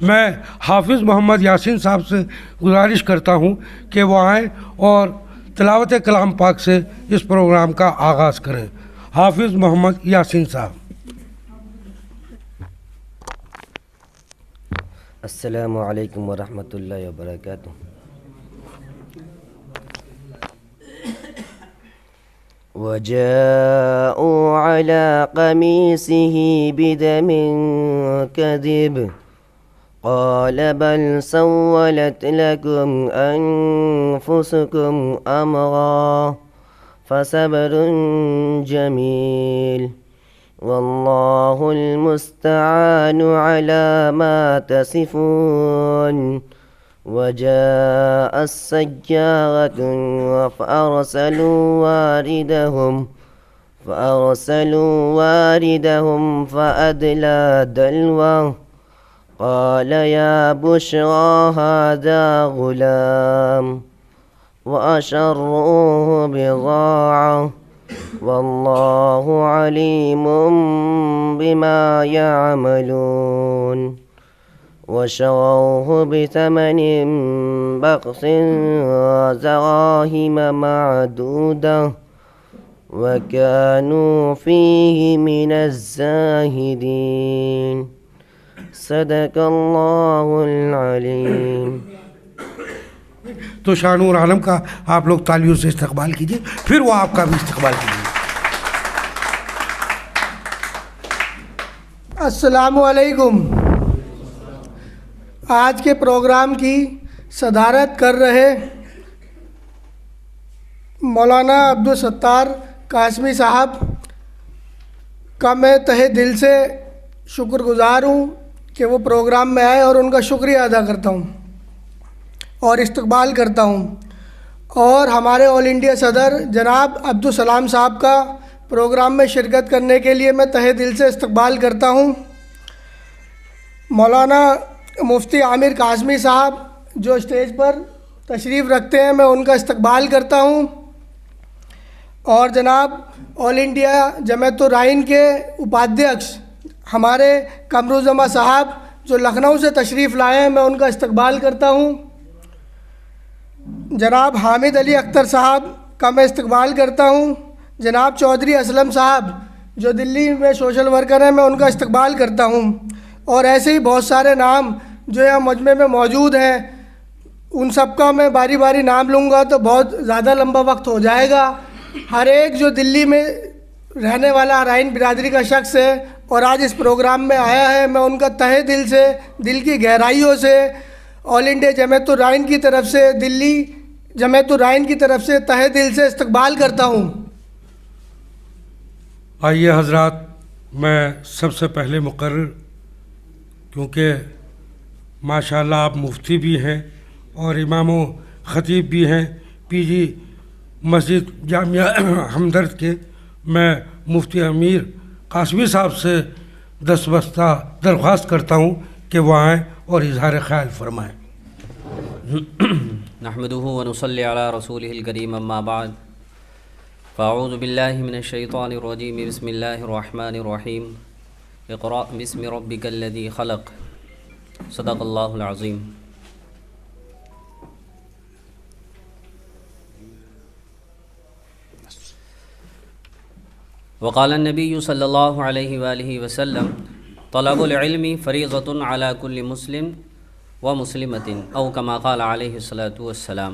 मैं हाफिज़ मोहम्मद यासीन साहब से गुजारिश करता हूँ कि वो आएँ और तिलावत कलाम पाक से इस प्रोग्राम का आगाज़ करें। हाफिज़ मोहम्मद यासीन साहब। अस्सलामु अलैकुम वरहमतुल्लाहि वबरकातुह। वजाऊ अला क़मीसिही बिदमिन कज़िब क़ाल बल सव्वलत लकुम अन्फुसुकुम अम्रा फसब्रुन जमील वल्लाहुल मुस्तआनु अला मा तसिफून वजाअ सय्यारतु फअरसलू वारिदहुम फअदला दल्वा क़ाल या बुश्रा हाज़ा गुलाम वअशर्रूहु बिज़ाअह वल्लाहु अलीमुम बिमा यअमलून वशरौहु बिथमनिन बख्सिन दराहिम मअदूदह वकानू फीही मिनज़्ज़ाहिदीन। सदक़ल्लाहुल अलीम। तो शानूर आलम का आप लोग तालियों से इस्तकबाल कीजिए, फिर वो आपका भी इस्तकबाल कीजिए। अस्सलामु अलैकुम। आज के प्रोग्राम की सदारत कर रहे मौलाना अब्दुल सत्तार कासमी साहब का मैं तहे दिल से शुक्रगुज़ार हूँ कि वो प्रोग्राम में आए और उनका शुक्रिया अदा करता हूँ और इस्तकबाल करता हूँ। और हमारे ऑल इंडिया सदर जनाब अब्दुल सलाम साहब का प्रोग्राम में शिरकत करने के लिए मैं तहे दिल से इस्तकबाल करता हूँ। मौलाना मुफ्ती आमिर काज़मी साहब जो स्टेज पर तशरीफ़ रखते हैं, मैं उनका इस्तकबाल करता हूँ। और जनाब ऑल इंडिया जमात-उर-राइन के उपाध्यक्ष हमारे कमरुज़्ज़मा साहब जो लखनऊ से तशरीफ़ लाए हैं, मैं उनका इस्तकबाल करता हूँ। जनाब हामिद अली अख्तर साहब का मैं इस्तकबाल करता हूँ। जनाब चौधरी असलम साहब जो दिल्ली में सोशल वर्कर हैं, मैं उनका इस्तकबाल करता हूँ। और ऐसे ही बहुत सारे नाम जो यहाँ मजमे में मौजूद हैं, उन सब का मैं बारी बारी नाम लूँगा तो बहुत ज़्यादा लंबा वक्त हो जाएगा। हर एक जो दिल्ली में रहने वाला अराइन बिरादरी का शख्स है और आज इस प्रोग्राम में आया है, मैं उनका तहे दिल से, दिल की गहराइयों से ऑल इंडिया जमात-उर-राइन की तरफ से, दिल्ली जमात-उर-राइन की तरफ से तहे दिल से इस्तकबाल करता हूँ। आइए हजरात, मैं सबसे पहले मुकर्रर, क्योंकि माशाल्लाह आप मुफ्ती भी हैं और इमाम ख़तीब भी हैं पीजी मस्जिद जामिया हमदर्द के, मैं मुफ्ती अमीर कासमी साहब से दस्तबस्ता दरख्वास्त करता हूँ कि वो आएँ और इजहार ख्याल फरमाएँ। नहमदुहु व नुसल्ली अला रसूलिहिल करीम अम्मा बाद फ़अऊज़ु बिल्लाहि मिनश शैतानिर रजीम बिस्मिल्लाहिर रहमानिर रहीम इक़रा बिस्मि रब्बिकल्लज़ी ख़लक़ सदक़ल्लाहुल अज़ीम। वक़ाल नबी सल्लल्लाहु अलैहि वआलिहि वसल्लम तलबुल इल्मी फ़रीज़तुन अला कुल्लि मुस्लिम व मुस्लिमतिन औ कमा क़ाल अलैहिस्सलातु वस्सलाम।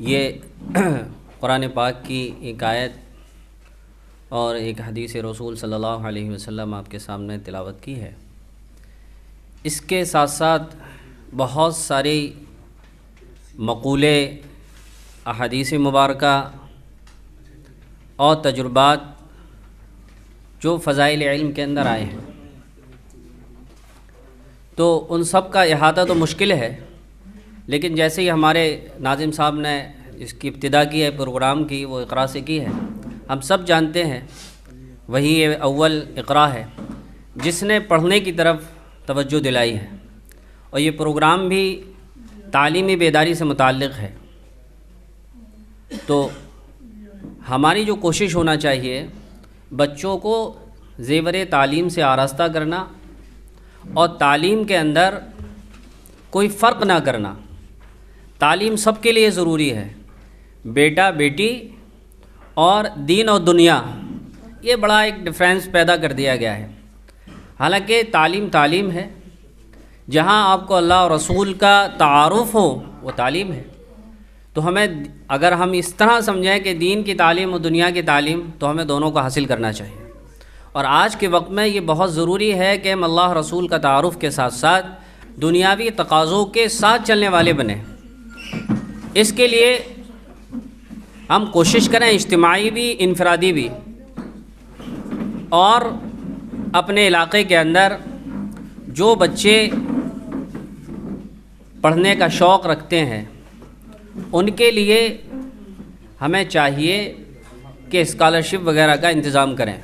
ये कुरान पाक की एक आयत और एक हदीस रसूल सल्लल्लाहु अलैहि वसल्लम आपके सामने तिलावत की है। इसके साथ साथ बहुत सारी मक़ूले, अहादीस मुबारका और तजुर्बात जो फ़ज़ाइल इल्म के अंदर आए हैं, तो उन सब का इहाता तो मुश्किल है, लेकिन जैसे ही हमारे नाज़िम साहब ने इसकी इब्तिदा की है प्रोग्राम की, वो इक़रा से की है। हम सब जानते हैं वही ये अव्वल इक़रा है जिसने पढ़ने की तरफ तवज्जो दिलाई है, और ये प्रोग्राम भी तालीमी बेदारी से मुताल्लिक़ है। तो हमारी जो कोशिश होना चाहिए, बच्चों को ज़ेवर तालीम से आरास्ता करना और तालीम के अंदर कोई फ़र्क ना करना। तालीम सबके लिए ज़रूरी है, बेटा बेटी और दीन और दुनिया, ये बड़ा एक डिफरेंस पैदा कर दिया गया है। हालांकि तालीम तालीम है, जहाँ आपको अल्लाह और रसूल का तारुफ़ हो वो तालीम है। तो हमें, अगर हम इस तरह समझें कि दीन की तालीम और दुनिया की तालीम, तो हमें दोनों को हासिल करना चाहिए। और आज के वक्त में ये बहुत ज़रूरी है कि हम अल्लाह रसूल का तारुफ़ के साथ साथ दुनियावी तकाज़ों के साथ चलने वाले बने। इसके लिए हम कोशिश करें, इज्तिमाई भी, इनफरादी भी, और अपने इलाक़े के अंदर जो बच्चे पढ़ने का शौक़ रखते हैं उनके लिए हमें चाहिए कि स्कॉलरशिप वगैरह का इंतज़ाम करें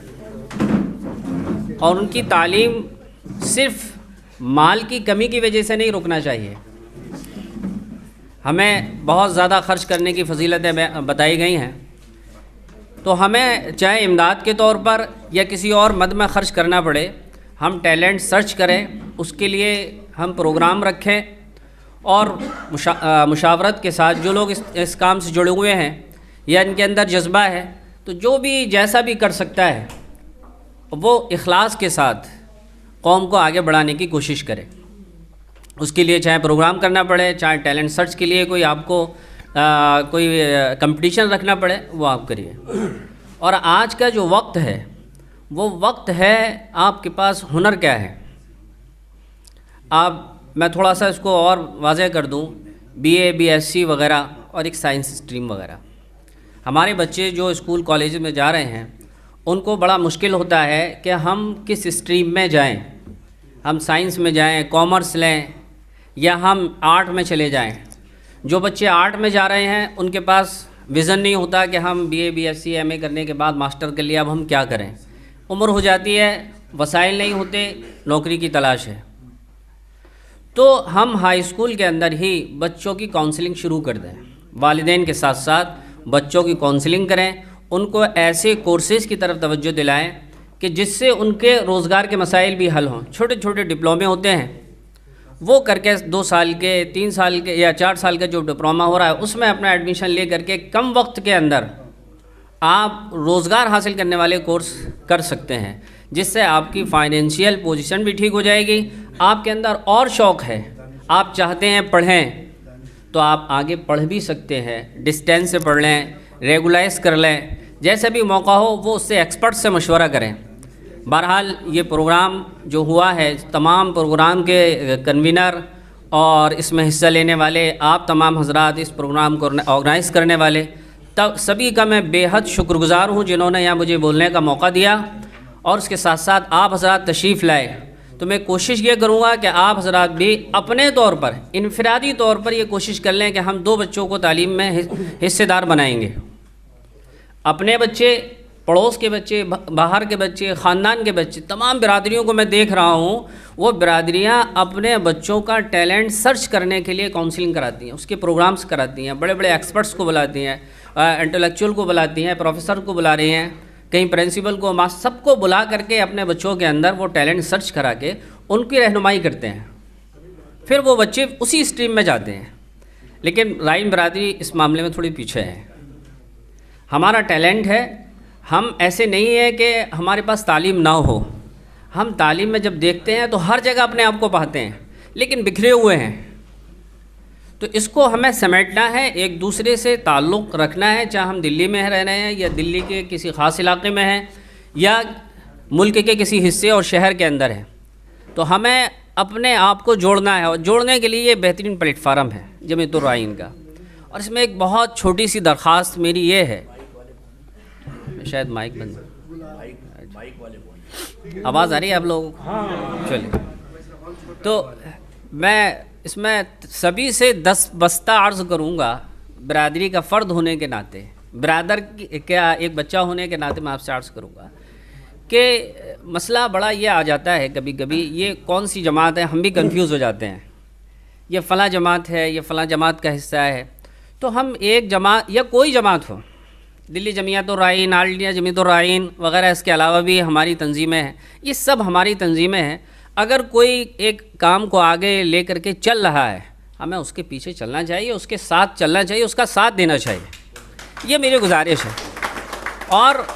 और उनकी तालीम सिर्फ़ माल की कमी की वजह से नहीं रुकना चाहिए। हमें बहुत ज़्यादा ख़र्च करने की फजीलतें बताई गई हैं, तो हमें चाहे इमदाद के तौर पर या किसी और मद में ख़र्च करना पड़े, हम टैलेंट सर्च करें, उसके लिए हम प्रोग्राम रखें और मुशावरत के साथ जो लोग इस काम से जुड़े हुए हैं या इनके अंदर जज्बा है, तो जो भी जैसा भी कर सकता है वो इखलास के साथ कौम को आगे बढ़ाने की कोशिश करे। उसके लिए चाहे प्रोग्राम करना पड़े, चाहे टैलेंट सर्च के लिए कोई आपको कोई कंपटीशन रखना पड़े, वो आप करिए। और आज का जो वक्त है वो वक्त है, आपके पास हुनर क्या है। मैं थोड़ा सा इसको और वाज़ेह कर दूं, BA BSc वगैरह और एक साइंस स्ट्रीम वगैरह। हमारे बच्चे जो स्कूल कॉलेज में जा रहे हैं उनको बड़ा मुश्किल होता है कि हम किस स्ट्रीम में जाएं, हम साइंस में जाएं, कॉमर्स लें या हम आर्ट में चले जाएं। जो बच्चे आर्ट में जा रहे हैं उनके पास विज़न नहीं होता कि हम BA BSc MA करने के बाद मास्टर कर लिया, अब हम क्या करें। उम्र हो जाती है, वसाइल नहीं होते, नौकरी की तलाश है। तो हम हाई स्कूल के अंदर ही बच्चों की काउंसलिंग शुरू कर दें, वालिदैन के साथ साथ बच्चों की काउंसलिंग करें, उनको ऐसे कोर्सेज़ की तरफ तवज्जो दिलाएं कि जिससे उनके रोज़गार के मसाइल भी हल हों। छोटे छोटे डिप्लोमे होते हैं, वो करके 2 साल के, 3 साल के या 4 साल का जो डिप्लोमा हो रहा है उसमें अपना एडमिशन ले करके कम वक्त के अंदर आप रोज़गार हासिल करने वाले कोर्स कर सकते हैं, जिससे आपकी फाइनेंशियल पोजीशन भी ठीक हो जाएगी। आपके अंदर और शौक़ है, आप चाहते हैं पढ़ें, तो आप आगे पढ़ भी सकते हैं। डिस्टेंस से पढ़ लें, रेगुलाइज कर लें, जैसे भी मौका हो वो उससे एक्सपर्ट से मशवरा करें। बहरहाल ये प्रोग्राम जो हुआ है, तमाम प्रोग्राम के कन्वीनर और इसमें हिस्सा लेने वाले आप तमाम हजरात, इस प्रोग्राम को ऑर्गेनाइज़ करने वाले, तब सभी का मैं बेहद शुक्रगुज़ार हूँ जिन्होंने यहाँ मुझे बोलने का मौका दिया। और उसके साथ साथ आप हजरात तशरीफ़ लाए, तो मैं कोशिश ये करूँगा कि आप हजरात भी अपने तौर पर, इनफरादी तौर पर ये कोशिश कर लें कि हम 2 बच्चों को तालीम में हिस्सेदार बनाएंगे। अपने बच्चे, पड़ोस के बच्चे, बाहर के बच्चे, ख़ानदान के बच्चे, तमाम बिरादरियों को मैं देख रहा हूँ, वो बिरादरियाँ अपने बच्चों का टैलेंट सर्च करने के लिए काउंसलिंग कराती हैं, उसके प्रोग्राम्स कराती हैं, बड़े बड़े एक्सपर्ट्स को बुलाती हैं, इंटेलेक्चुअल को बुलाती हैं, प्रोफेसर को बुला रही हैं, कहीं प्रिंसिपल को, मास्टर, सबको बुला करके अपने बच्चों के अंदर वो टैलेंट सर्च करा के उनकी रहनुमाई करते हैं। फिर वो बच्चे उसी स्ट्रीम में जाते हैं। लेकिन राइन बरादरी इस मामले में थोड़ी पीछे है। हमारा टैलेंट है, हम ऐसे नहीं है कि हमारे पास तालीम ना हो। हम तालीम में जब देखते हैं तो हर जगह अपने आप को पाते हैं, लेकिन बिखरे हुए हैं। तो इसको हमें समेटना है, एक दूसरे से ताल्लुक़ रखना है, चाहे हम दिल्ली में रह रहे हैं या दिल्ली के किसी ख़ास इलाके में हैं या मुल्क के किसी हिस्से और शहर के अंदर है। तो हमें अपने आप को जोड़ना है, और जोड़ने के लिए ये बेहतरीन प्लेटफार्म है जमीयतुर्राईन का। और इसमें एक बहुत छोटी सी दरख्वास्त मेरी ये है, शायद माइक बंद, आवाज़ आ रही है आप लोगों को? चलिए, तो मैं इसमें सभी से 10 बस्ता अर्ज़ करूँगा, बिरादरी का फ़र्द होने के नाते, बिरादर क्या एक बच्चा होने के नाते मैं आपसे अर्ज़ करूँगा कि मसला बड़ा ये आ जाता है कभी कभी, ये कौन सी जमात है, हम भी कंफ्यूज हो जाते हैं, ये फ़लाँ जमात है, ये फ़लाँ जमात का हिस्सा है। तो हम एक जमात या कोई जमात हो, दिल्ली जमीयतुर्राईन, ऑल इंडिया जमीयतुर्राईन वगैरह, इसके अलावा भी हमारी तंजीमें हैं, ये सब हमारी तंजीमें हैं। अगर कोई एक काम को आगे ले करके चल रहा है, हमें उसके पीछे चलना चाहिए, उसके साथ चलना चाहिए, उसका साथ देना चाहिए। ये मेरी गुजारिश है। और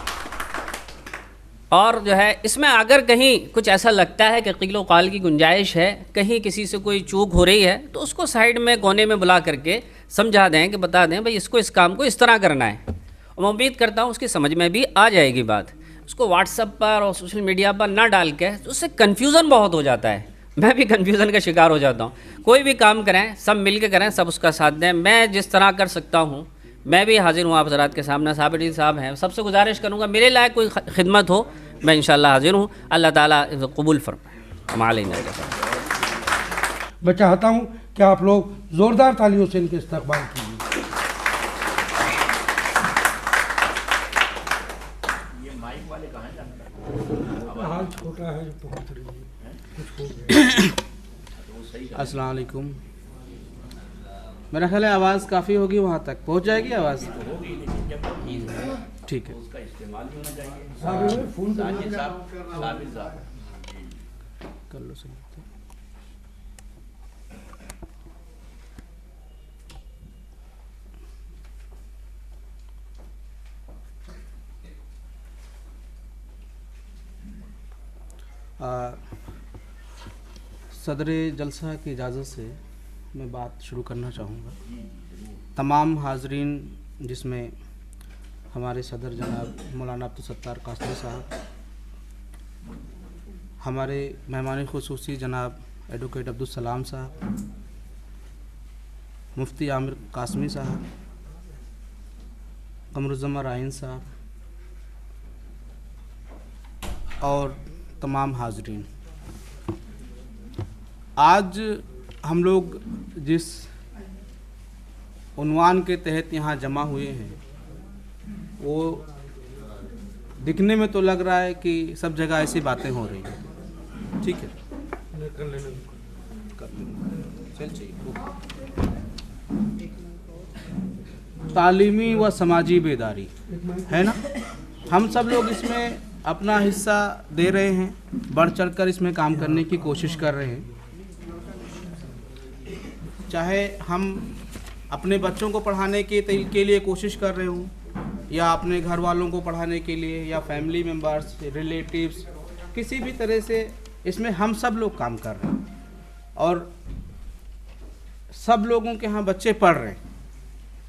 जो है इसमें अगर कहीं कुछ ऐसा लगता है कि क़ील व क़ाल की गुंजाइश है, कहीं किसी से कोई चूक हो रही है, तो उसको साइड में कोने में बुला करके समझा दें कि बता दें भाई इसको इस काम को इस तरह करना है। और मैं उम्मीद करता हूँ उसकी समझ में भी आ जाएगी बात। उसको व्हाट्सएप पर और सोशल मीडिया पर ना डाल के, तो उससे कन्फ्यूज़न बहुत हो जाता है। मैं भी कन्फ्यूज़न का शिकार हो जाता हूँ। कोई भी काम करें, सब मिल के करें, सब उसका साथ दें। मैं जिस तरह कर सकता हूँ मैं भी हाजिर हूँ आप हज़रात के सामने। साबिर साहब हैं, सबसे गुजारिश करूँगा मेरे लायक कोई खिदमत हो, मैं इंशाअल्लाह हाजिर हूँ। अल्लाह ताला कबूल फरमाए। मालैना। मैं चाहता हूँ कि आप लोग ज़ोरदार तालियों से इनके इस्तकबाल कीजिए। हाल छोटा है, पहुँच रही है। अस्सलाम वालेकुम। मेरा ख्याल है आवाज़ काफ़ी होगी, वहाँ तक पहुँच जाएगी आवाज़? ठीक है। कर लो सही। सदर जलसा की इजाज़त से मैं बात शुरू करना चाहूँगा। तमाम हाज़रीन, जिसमें हमारे सदर जनाब मौलाना अब्दुल सत्तार कासमी साहब, हमारे मेहमान खुसूसी जनाब एडवोकेट अब्दुल सलाम साहब, मुफ्ती आमिर कासमी साहब, कमरुज़्ज़मा राइन साहब और तमाम हाज़रीन, आज हम लोग जिस उन्वान के तहत यहाँ जमा हुए हैं, वो दिखने में तो लग रहा है कि सब जगह ऐसी बातें हो रही हैं। ठीक है, तालीमी व समाजी बेदारी है ना, हम सब लोग इसमें अपना हिस्सा दे रहे हैं, बढ़ चढ़कर इसमें काम करने की कोशिश कर रहे हैं। चाहे हम अपने बच्चों को पढ़ाने के लिए कोशिश कर रहे हों, या अपने घर वालों को पढ़ाने के लिए, या फैमिली मेम्बर्स, रिलेटिव्स, किसी भी तरह से इसमें हम सब लोग काम कर रहे हैं और सब लोगों के यहाँ बच्चे पढ़ रहे हैं,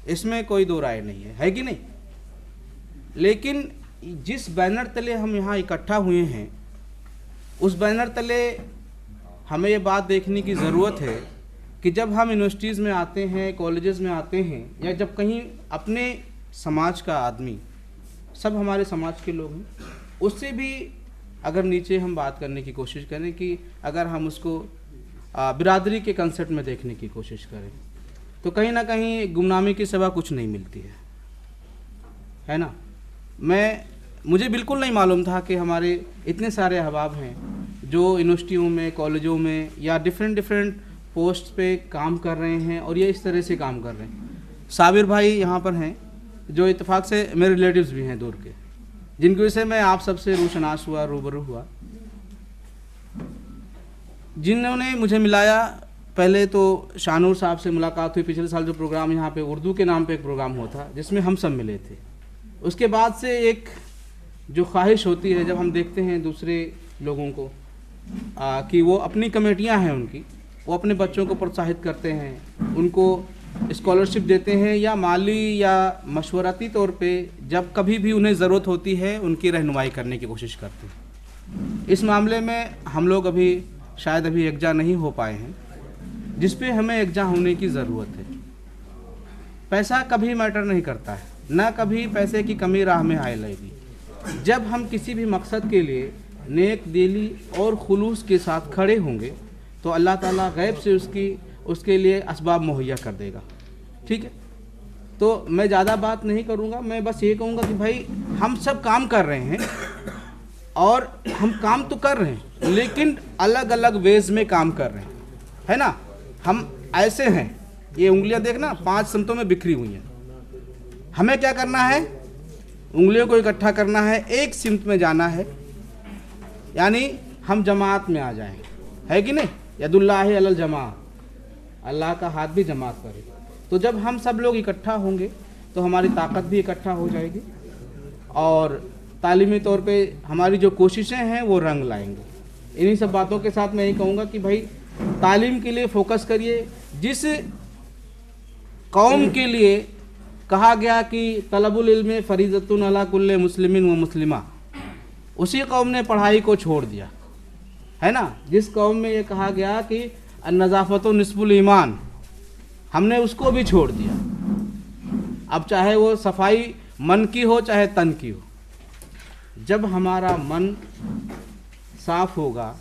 इसमें कोई दो राय नहीं है कि नहीं। लेकिन जिस बैनर तले हम यहाँ इकट्ठा हुए हैं, उस बैनर तले हमें ये बात देखने की ज़रूरत है कि जब हम यूनिवर्सिटीज़ में आते हैं, कॉलेजेस में आते हैं, या जब कहीं अपने समाज का आदमी, सब हमारे समाज के लोग हैं, उससे भी अगर नीचे हम बात करने की कोशिश करें, कि अगर हम उसको बिरादरी के कंसेप्ट में देखने की कोशिश करें, तो कहीं ना कहीं गुमनामी की सिवा कुछ नहीं मिलती है ना। मुझे बिल्कुल नहीं मालूम था कि हमारे इतने सारे अहबाब हैं जो यूनिवर्सिटियों में, कॉलेजों में, या डिफरेंट पोस्ट पे काम कर रहे हैं और ये इस तरह से काम कर रहे हैं। साबिर भाई यहाँ पर हैं, जो इत्तेफाक से मेरे रिलेटिव्स भी हैं दूर के, जिनकी वजह से मैं आप सबसे रूशनास हुआ, रूबरू हुआ, जिन्होंने मुझे मिलाया। पहले तो शानूर साहब से मुलाकात हुई, पिछले साल जो प्रोग्राम यहाँ पे उर्दू के नाम पे एक प्रोग्राम हुआ था, जिसमें हम सब मिले थे। उसके बाद से एक जो ख्वाहिश होती है, जब हम देखते हैं दूसरे लोगों को कि वो अपनी कमेटियाँ हैं उनकी, वो अपने बच्चों को प्रोत्साहित करते हैं, उनको स्कॉलरशिप देते हैं, या माली या मशवराती तौर पे जब कभी भी उन्हें ज़रूरत होती है उनकी रहनुमाई करने की कोशिश करते हैं। इस मामले में हम लोग शायद अभी यकजा नहीं हो पाए हैं, जिस पे हमें यकजा होने की ज़रूरत है। पैसा कभी मैटर नहीं करता है, ना कभी पैसे की कमी राह में आए लगेगी। जब हम किसी भी मकसद के लिए नेक दिली और खुलूस के साथ खड़े होंगे, तो अल्लाह ताला गैब से उसके लिए असबाब मुहैया कर देगा। ठीक है, तो मैं ज़्यादा बात नहीं करूँगा, मैं बस ये कहूँगा कि भाई हम सब काम कर रहे हैं, और हम काम तो कर रहे हैं, लेकिन अलग अलग वेज में काम कर रहे हैं, है ना। हम ऐसे हैं, ये उंगलियां देखना 5 समतों में बिखरी हुई हैं। हमें क्या करना है, उंगलियों को इकट्ठा करना है, एक सिमत में जाना है, यानी हम जमात में आ जाएं। है कि नहीं, यदुल्लाहि अलल जमा, अल्लाह का हाथ भी जमात करे। तो जब हम सब लोग इकट्ठा होंगे तो हमारी ताकत भी इकट्ठा हो जाएगी और तालीमी तौर पे हमारी जो कोशिशें हैं वो रंग लाएंगे। इन्हीं सब बातों के साथ मैं यही कहूँगा कि भाई तालीम के लिए फ़ोकस करिए। जिस कौम के लिए कहा गया कि तलबुल इल्म फरीज़तुन अला कुल्ले मुस्लिमिन व मुस्लिमा, उसी कौम ने पढ़ाई को छोड़ दिया, है ना। जिस कौम में ये कहा गया कि नज़ाफ़तु निस्फुल ईमान, हमने उसको भी छोड़ दिया। अब चाहे वो सफाई मन की हो चाहे तन की हो, जब हमारा मन साफ होगा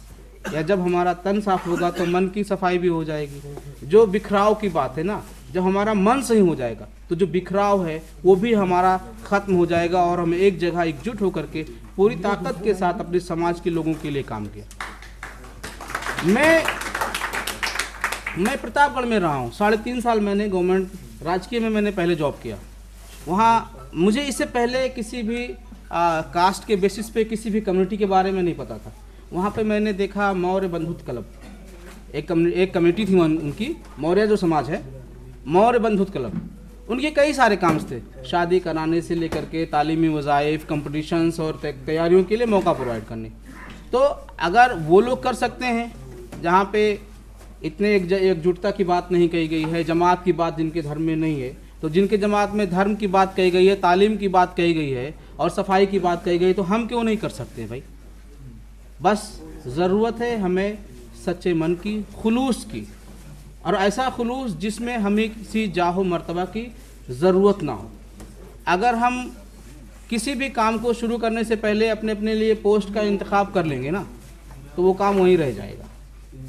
या जब हमारा तन साफ होगा तो मन की सफाई भी हो जाएगी। जो बिखराव की बात है ना, जब हमारा मन सही हो जाएगा तो जो बिखराव है वो भी हमारा ख़त्म हो जाएगा और हम एक जगह एकजुट होकर के पूरी ताकत के साथ अपने समाज के लोगों के लिए काम किया। मैं प्रतापगढ़ में रहा हूँ, 3.5 साल मैंने गवर्नमेंट राजकीय में मैंने पहले जॉब किया। वहाँ मुझे इससे पहले किसी भी कास्ट के बेसिस पे किसी भी कम्युनिटी के बारे में नहीं पता था। वहाँ पे मैंने देखा मौर्य बंधुत्व क्लब, एक कमेटी थी उनकी, मौर्य जो समाज है, मौर्य बंधुत्व क्लब, उनके कई सारे काम थे, शादी कराने से लेकर के तालीमी वज़ाइफ, कंपटीशंस और तैयारियों के लिए मौका प्रोवाइड करने। तो अगर वो लोग कर सकते हैं जहाँ पे इतने एकजुटता की बात नहीं कही गई है, जमात की बात जिनके धर्म में नहीं है, तो जिनके जमात में धर्म की बात कही गई है, तालीम की बात कही गई है और सफाई की बात कही गई, तो हम क्यों नहीं कर सकते भाई। बस ज़रूरत है हमें सच्चे मन की, खुलूस की, और ऐसा खुलूस जिसमें हमें किसी जाहो मर्तबा की ज़रूरत ना हो। अगर हम किसी भी काम को शुरू करने से पहले अपने लिए पोस्ट का इंतखाब कर लेंगे ना, तो वो काम वहीं रह जाएगा।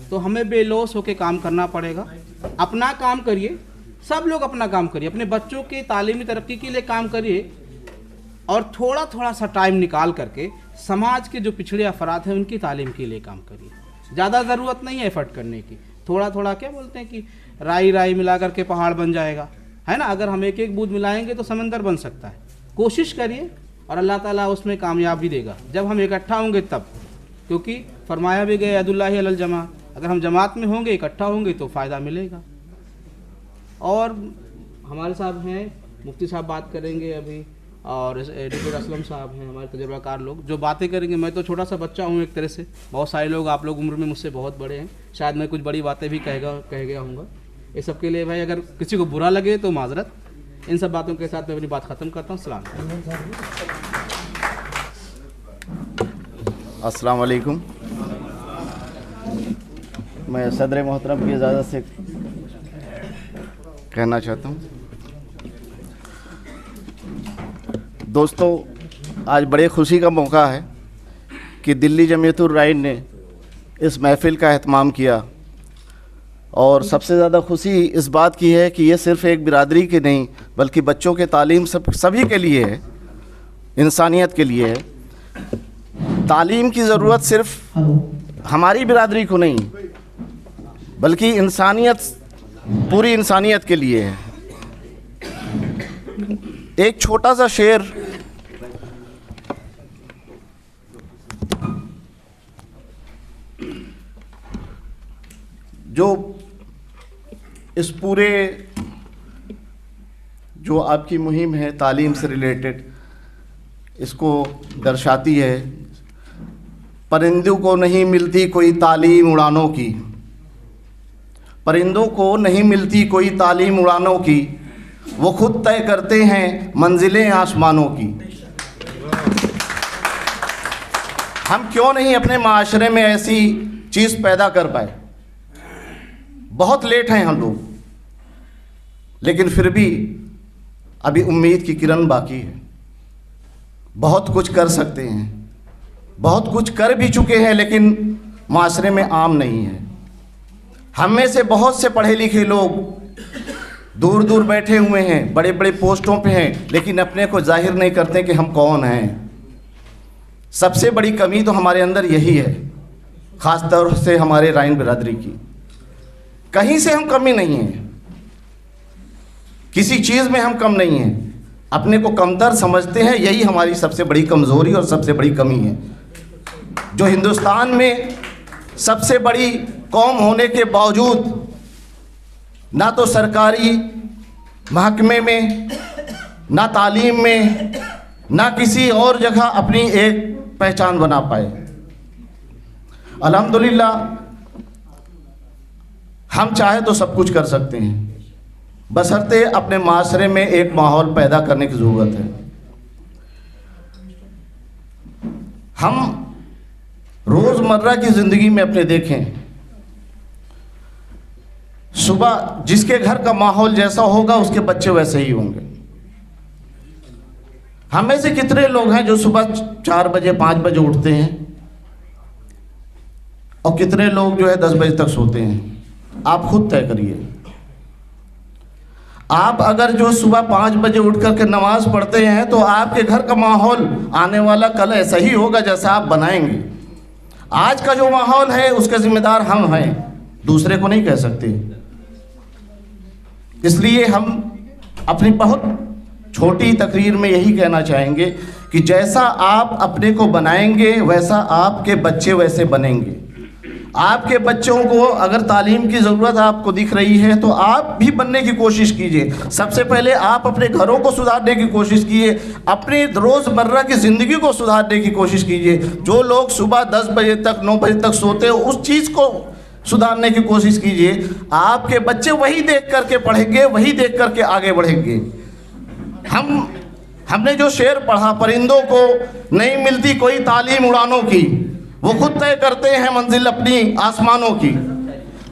तो हमें बेलौस होकर काम करना पड़ेगा। अपना काम करिए, सब लोग अपना काम करिए, अपने बच्चों की तालीमी तरक्की के लिए काम करिए और थोड़ा थोड़ा सा टाइम निकाल करके समाज के जो पिछड़े अफराद हैं उनकी तालीम के लिए काम करिए। ज़्यादा ज़रूरत नहीं है एफर्ट करने की, थोड़ा थोड़ा, क्या बोलते हैं कि राई राई मिला करके पहाड़ बन जाएगा, है ना। अगर हम एक एक बूंद मिलाएंगे तो समंदर बन सकता है। कोशिश करिए और अल्लाह ताला उसमें कामयाबी देगा जब हम इकट्ठा होंगे तब, क्योंकि फरमाया भी गया यदुल्लाहि अलल जमा, अगर हम जमात में होंगे, इकट्ठा होंगे तो फ़ायदा मिलेगा। और हमारे साहब हैं, मुफ्ती साहब बात करेंगे अभी, और डॉक्टर असलम साहब हैं हमारे तजुर्बाकार लोग, जो बातें करेंगे। मैं तो छोटा सा बच्चा हूँ एक तरह से, बहुत सारे लोग, आप लोग उम्र में मुझसे बहुत बड़े हैं, शायद मैं कुछ बड़ी बातें भी कह गया हूँगा। ये सब के लिए भाई अगर किसी को बुरा लगे तो माजरत। इन सब बातों के साथ मैं अपनी बात ख़त्म करता हूँ। अस्सलाम वालेकुम। मैं सदर मोहतरम की इजाज़त से कहना चाहता हूँ, दोस्तों आज बड़े खुशी का मौका है कि दिल्ली जमीयत-उर-रहमान ने इस महफ़िल का एहतमाम किया, और सबसे ज़्यादा खुशी इस बात की है कि ये सिर्फ़ एक बिरादरी के नहीं बल्कि बच्चों के तालीम सभी के लिए है, इंसानियत के लिए है। तालीम की ज़रूरत सिर्फ़ हमारी बिरादरी को नहीं बल्कि इंसानियत, पूरी इंसानियत के लिए है। एक छोटा सा शेर जो इस पूरे जो आपकी मुहिम है तालीम से रिलेटेड, इसको दर्शाती है। परिंदों को नहीं मिलती कोई तालीम उड़ानों की, परिंदों को नहीं मिलती कोई तालीम उड़ानों की, वो खुद तय करते हैं मंजिलें आसमानों की। हम क्यों नहीं अपने माशरे में ऐसी चीज़ पैदा कर पाए? बहुत लेट हैं हम लोग, लेकिन फिर भी अभी उम्मीद की किरण बाकी है। बहुत कुछ कर सकते हैं, बहुत कुछ कर भी चुके हैं, लेकिन माशरे में आम नहीं है। हम में से बहुत से पढ़े लिखे लोग दूर दूर बैठे हुए हैं, बड़े बड़े पोस्टों पे हैं, लेकिन अपने को जाहिर नहीं करते कि हम कौन हैं। सबसे बड़ी कमी तो हमारे अंदर यही है, ख़ास तौर से हमारे राइन बिरादरी की। कहीं से हम कमी नहीं है, किसी चीज़ में हम कम नहीं हैं, अपने को कमतर समझते हैं। यही हमारी सबसे बड़ी कमज़ोरी और सबसे बड़ी कमी है, जो हिंदुस्तान में सबसे बड़ी कौम होने के बावजूद ना तो सरकारी महकमे में, ना तालीम में, ना किसी और जगह अपनी एक पहचान बना पाए। अल्हम्दुलिल्लाह हम चाहे तो सब कुछ कर सकते हैं, बशर्ते अपने माशरे में एक माहौल पैदा करने की ज़रूरत है। हम रोज़मर्रा की ज़िंदगी में अपने देखें, सुबह जिसके घर का माहौल जैसा होगा उसके बच्चे वैसे ही होंगे। हम में से कितने लोग हैं जो सुबह 4 बजे 5 बजे उठते हैं और कितने लोग जो है 10 बजे तक सोते हैं? आप खुद तय करिए। आप अगर जो सुबह 5 बजे उठ करके नमाज पढ़ते हैं तो आपके घर का माहौल आने वाला कल ऐसा ही होगा जैसा आप बनाएंगे। आज का जो माहौल है उसके जिम्मेदार हम हैं, दूसरे को नहीं कह सकते। इसलिए हम अपनी बहुत छोटी तकरीर में यही कहना चाहेंगे कि जैसा आप अपने को बनाएंगे वैसा आपके बच्चे वैसे बनेंगे। आपके बच्चों को अगर तालीम की ज़रूरत आपको दिख रही है तो आप भी बनने की कोशिश कीजिए। सबसे पहले आप अपने घरों को सुधारने की कोशिश कीजिए, अपनी रोज़मर्रा की ज़िंदगी को सुधारने की कोशिश कीजिए। जो लोग सुबह 10 बजे तक 9 बजे तक सोते हो उस चीज़ को सुधारने की कोशिश कीजिए। आपके बच्चे वही देख करके पढ़ेंगे, वही देख करके आगे बढ़ेंगे। हमने जो शेर पढ़ा, परिंदों को नहीं मिलती कोई तालीम उड़ानों की, वो खुद तय करते हैं मंजिल अपनी आसमानों की।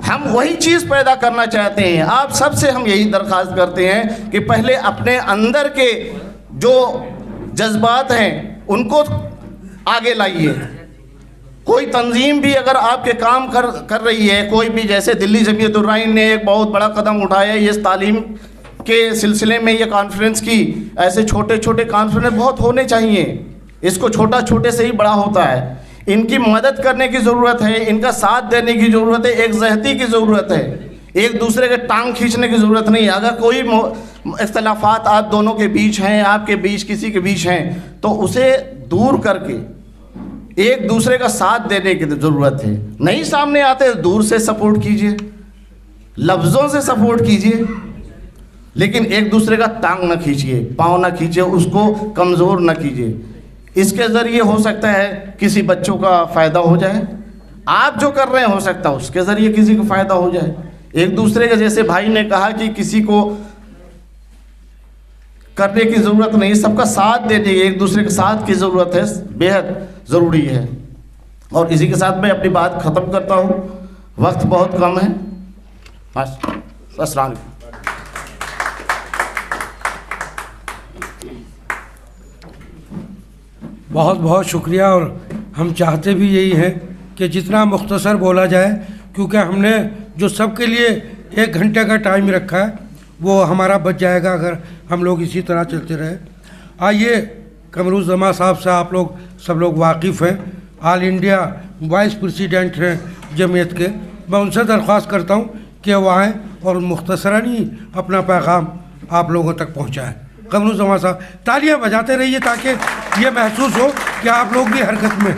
हम वही चीज़ पैदा करना चाहते हैं। आप सबसे हम यही दरख्वास्त करते हैं कि पहले अपने अंदर के जो जज्बात हैं उनको आगे लाइए। कोई तंजीम भी अगर आपके काम कर रही है, कोई भी, जैसे दिल्ली जमीयत-उर-रहमान ने एक बहुत बड़ा कदम उठाया है इस तालीम के सिलसिले में, ये कॉन्फ्रेंस की, ऐसे छोटे छोटे कॉन्फ्रेंस बहुत होने चाहिए। इसको छोटा छोटे से ही बड़ा होता है। इनकी मदद करने की ज़रूरत है, इनका साथ देने की ज़रूरत है, एक ज़हती की ज़रूरत है, एक दूसरे के टांग खींचने की ज़रूरत नहीं है। अगर कोई इख्तलाफात आप दोनों के बीच हैं, आपके बीच किसी के बीच हैं, तो उसे दूर करके एक दूसरे का साथ देने की ज़रूरत है। नहीं सामने आते दूर से सपोर्ट कीजिए, लफ्ज़ों से सपोर्ट कीजिए, लेकिन एक दूसरे का टांग ना खींचिए, पाँव ना खींचिए, उसको कमज़ोर ना कीजिए। इसके ज़रिए हो सकता है किसी बच्चों का फ़ायदा हो जाए, आप जो कर रहे हैं हो सकता है उसके ज़रिए किसी को फ़ायदा हो जाए। एक दूसरे के, जैसे भाई ने कहा कि किसी को करने की ज़रूरत नहीं, सबका साथ देने की, एक दूसरे के साथ की ज़रूरत है, बेहद ज़रूरी है। और इसी के साथ मैं अपनी बात ख़त्म करता हूँ, वक्त बहुत कम है। अस्सलाम वालेकुम। बहुत बहुत शुक्रिया। और हम चाहते भी यही हैं कि जितना मुख्तसर बोला जाए, क्योंकि हमने जो सबके लिए 1 घंटे का टाइम रखा है वो हमारा बच जाएगा अगर हम लोग इसी तरह चलते रहे। आइए, कमरुज़्ज़मा साहब से आप लोग सब लोग वाकिफ़ हैं, ऑल इंडिया वाइस प्रेसिडेंट हैं जमीयत के। मैं उनसे दरख्वास्त करता हूँ कि वो आएँ और मुख्तसरन ही अपना पैगाम आप लोगों तक पहुँचाएँ। कमरुज़्ज़मा साहब, तालियां बजाते रहिए ताकि ये महसूस हो कि आप लोग भी हरकत में।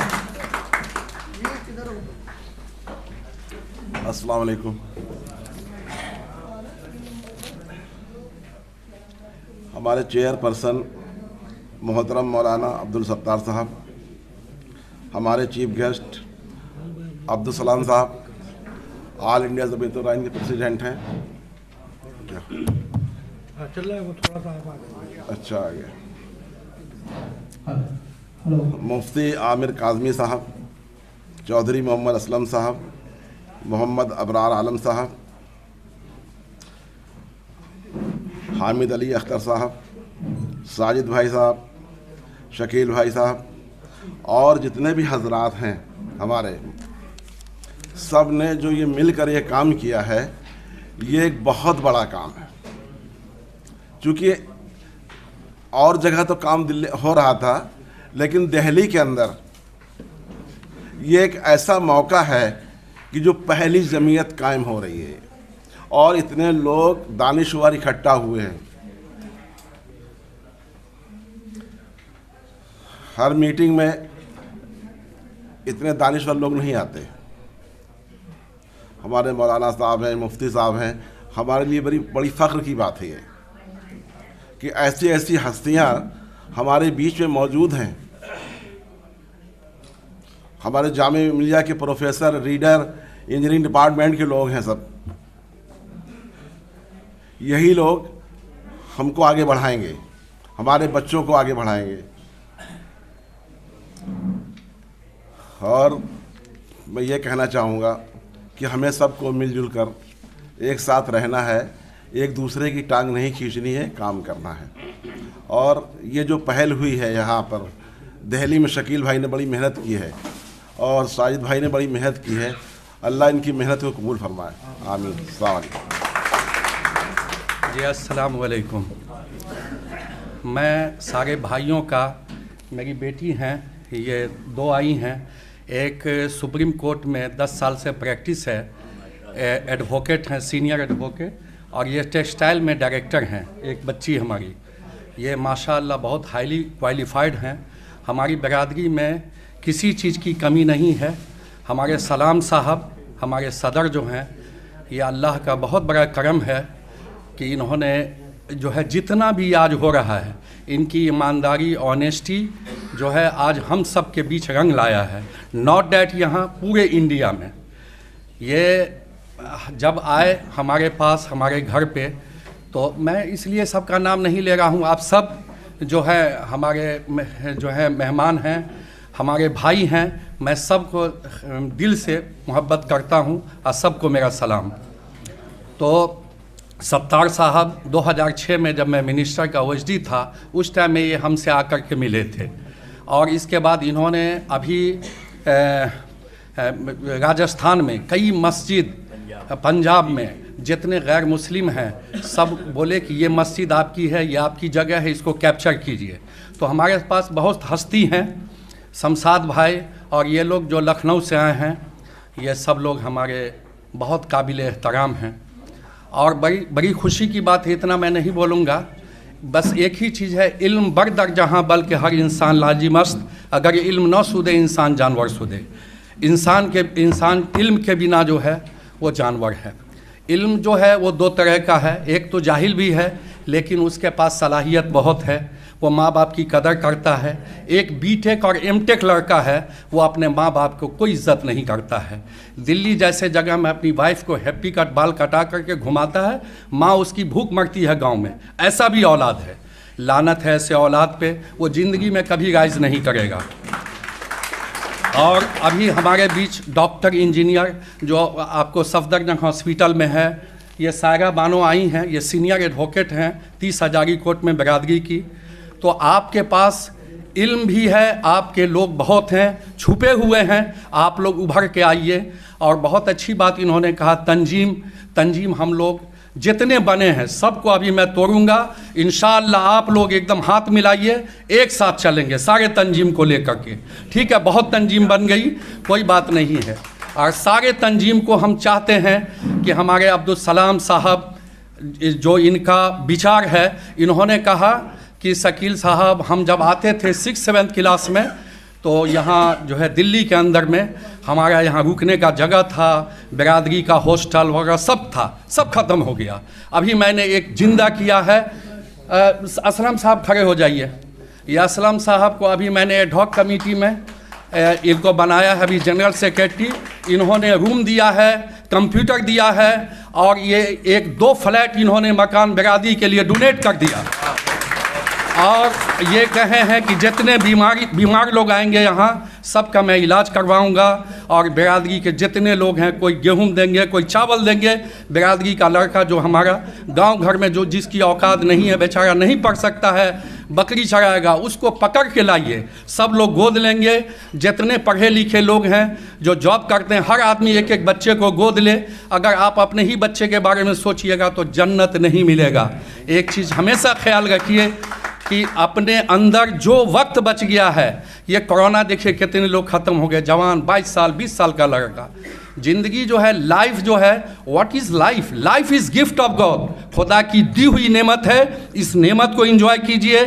अस्सलाम वालेकुम। हमारे चेयरपर्सन मोहतरम मौलाना अब्दुल सत्तार साहब, हमारे चीफ गेस्ट अब्दुल सलाम साहब, ऑल इंडिया जमीयत-उर-रहमान के प्रेसिडेंट हैं। चल रहा है वो, थोड़ा सा आगे। अच्छा, आ गया। मुफ्ती आमिर काज़मी साहब, चौधरी मोहम्मद असलम साहब, मोहम्मद अबरार आलम साहब, हामिद अली अख्तर साहब, साजिद भाई साहब, शकील भाई साहब और जितने भी हजरात हैं हमारे, सब ने जो ये मिलकर ये काम किया है, ये एक बहुत बड़ा काम है। चूँकि और जगह तो काम दिल्ली हो रहा था, लेकिन दिल्ली के अंदर ये एक ऐसा मौका है कि जो पहली जमीयत कायम हो रही है और इतने लोग दानिशवर इकट्ठा हुए हैं। हर मीटिंग में इतने दानिशवर लोग नहीं आते, हमारे मौलाना साहब हैं, मुफ्ती साहब हैं, हमारे लिए बड़ी फ़ख्र की बात है ये कि ऐसी ऐसी हस्तियाँ हमारे बीच में मौजूद हैं। हमारे जामिया मिलिया के प्रोफेसर, रीडर, इंजीनियरिंग डिपार्टमेंट के लोग हैं सब। यही लोग हमको आगे बढ़ाएंगे, हमारे बच्चों को आगे बढ़ाएंगे। और मैं ये कहना चाहूँगा कि हमें सबको मिलजुल कर एक साथ रहना है, एक दूसरे की टांग नहीं खींचनी है, काम करना है। और ये जो पहल हुई है यहाँ पर दिल्ली में, शकील भाई ने बड़ी मेहनत की है और साजिद भाई ने बड़ी मेहनत की है। अल्लाह इनकी मेहनत को कबूल फरमाए, आमीन। अस्सलाम वालेकुम। जी अस्सलाम वालेकुम। मैं सारे भाइयों का, मेरी बेटी हैं, ये 2 आई हैं, एक सुप्रीम कोर्ट में 10 साल से प्रैक्टिस है, एडवोकेट हैं, सीनियर एडवोकेट, और ये टेक्सटाइल में डायरेक्टर हैं। एक बच्ची हमारी, ये माशाअल्लाह बहुत हाईली क्वालिफाइड हैं। हमारी बिरादरी में किसी चीज़ की कमी नहीं है। हमारे सलाम साहब, हमारे सदर जो हैं, ये अल्लाह का बहुत बड़ा करम है कि इन्होंने जो है जितना भी आज हो रहा है, इनकी ईमानदारी, ऑनेस्टी जो है आज हम सब के बीच रंग लाया है। नॉट डैट यहाँ पूरे इंडिया में ये जब आए हमारे पास, हमारे घर पे, तो मैं इसलिए सबका नाम नहीं ले रहा हूँ। आप सब जो है हमारे जो है मेहमान हैं, हमारे भाई हैं, मैं सबको दिल से मोहब्बत करता हूँ और सबको मेरा सलाम। तो सत्तार साहब 2006 में जब मैं मिनिस्टर का ओएसडी था, उस टाइम में ये हमसे आकर के मिले थे। और इसके बाद इन्होंने अभी राजस्थान में कई मस्जिद, पंजाब में जितने गैर मुस्लिम हैं, सब बोले कि ये मस्जिद आपकी है, ये आपकी जगह है, इसको कैप्चर कीजिए। तो हमारे पास बहुत हस्ती हैं, शमशाद भाई और ये लोग जो लखनऊ से आए हैं, ये सब लोग हमारे बहुत काबिल एहतराम हैं। और बड़ी खुशी की बात है, इतना मैं नहीं बोलूँगा, बस एक ही चीज़ है, इल्म बरदर जहाँ बल के हर इंसान लाजिमस्त, अगर इल्म न सुदे इंसान जानवर सुदे। इंसान इल्म के बिना जो है वो जानवर है। इल्म जो है वो 2 तरह का है, एक तो जाहिल भी है लेकिन उसके पास सलाहियत बहुत है, वो माँ बाप की कदर करता है। एक बीटेक और एमटेक लड़का है, वो अपने माँ बाप को कोई इज्जत नहीं करता है। दिल्ली जैसे जगह में अपनी वाइफ को हैप्पी कट बाल कटा करके घुमाता है, माँ उसकी भूख मरती है गांव में। ऐसा भी औलाद है, लानत है ऐसे औलाद पे, वो ज़िंदगी में कभी राइज नहीं करेगा। और अभी हमारे बीच डॉक्टर, इंजीनियर जो आपको सफदरजंग हॉस्पिटल में है, ये सायरा बानो आई हैं, ये सीनियर एडवोकेट हैं 30 हजारी कोर्ट में बिरादरी की। तो आपके पास इल्म भी है, आपके लोग बहुत हैं, छुपे हुए हैं, आप लोग उभर के आइए। और बहुत अच्छी बात इन्होंने कहा, तंजीम हम लोग जितने बने हैं सबको अभी मैं तोड़ूंगा इंशाअल्लाह। आप लोग एकदम हाथ मिलाइए, एक साथ चलेंगे सारे तंजीम को लेकर के, ठीक है। बहुत तंजीम बन गई, कोई बात नहीं है। और सारे तंजीम को हम चाहते हैं कि हमारे अब्दुल सलाम साहब, जो इनका विचार है, इन्होंने कहा कि शकील साहब, हम जब आते थे 6-7 क्लास में, तो यहाँ जो है दिल्ली के अंदर में हमारा यहाँ रुकने का जगह था, बिरादरी का हॉस्टल वगैरह सब था, सब ख़त्म हो गया। अभी मैंने एक जिंदा किया है। असलम साहब खड़े हो जाइए। ये असलम साहब को अभी मैंने एडहॉक कमेटी में इनको बनाया है, अभी जनरल सेक्रेटरी। इन्होंने रूम दिया है, कंप्यूटर दिया है, और ये 1-2 फ्लैट इन्होंने मकान बिरादरी के लिए डोनेट कर दिया। और ये कहे हैं कि जितने बीमार लोग आएंगे यहाँ सबका मैं इलाज करवाऊंगा। और बिरादरी के जितने लोग हैं, कोई गेहूं देंगे, कोई चावल देंगे। बिरादरी का लड़का जो हमारा गांव घर में जो जिसकी औकात नहीं है, बेचारा नहीं पढ़ सकता है, बकरी चराएगा, उसको पकड़ के लाइए, सब लोग गोद लेंगे। जितने पढ़े लिखे लोग हैं जो जॉब करते हैं, हर आदमी 1-1 बच्चे को गोद ले। अगर आप अपने ही बच्चे के बारे में सोचिएगा तो जन्नत नहीं मिलेगा। एक चीज़ हमेशा ख्याल रखिए कि अपने अंदर जो वक्त बच गया है, ये कोरोना देखिए कितने लोग ख़त्म हो गए, जवान 22 साल 20 साल का लड़का। ज़िंदगी जो है, लाइफ जो है, what is life? Life is gift of God, खुदा की दी हुई नेमत है। इस नेमत को एंजॉय कीजिए।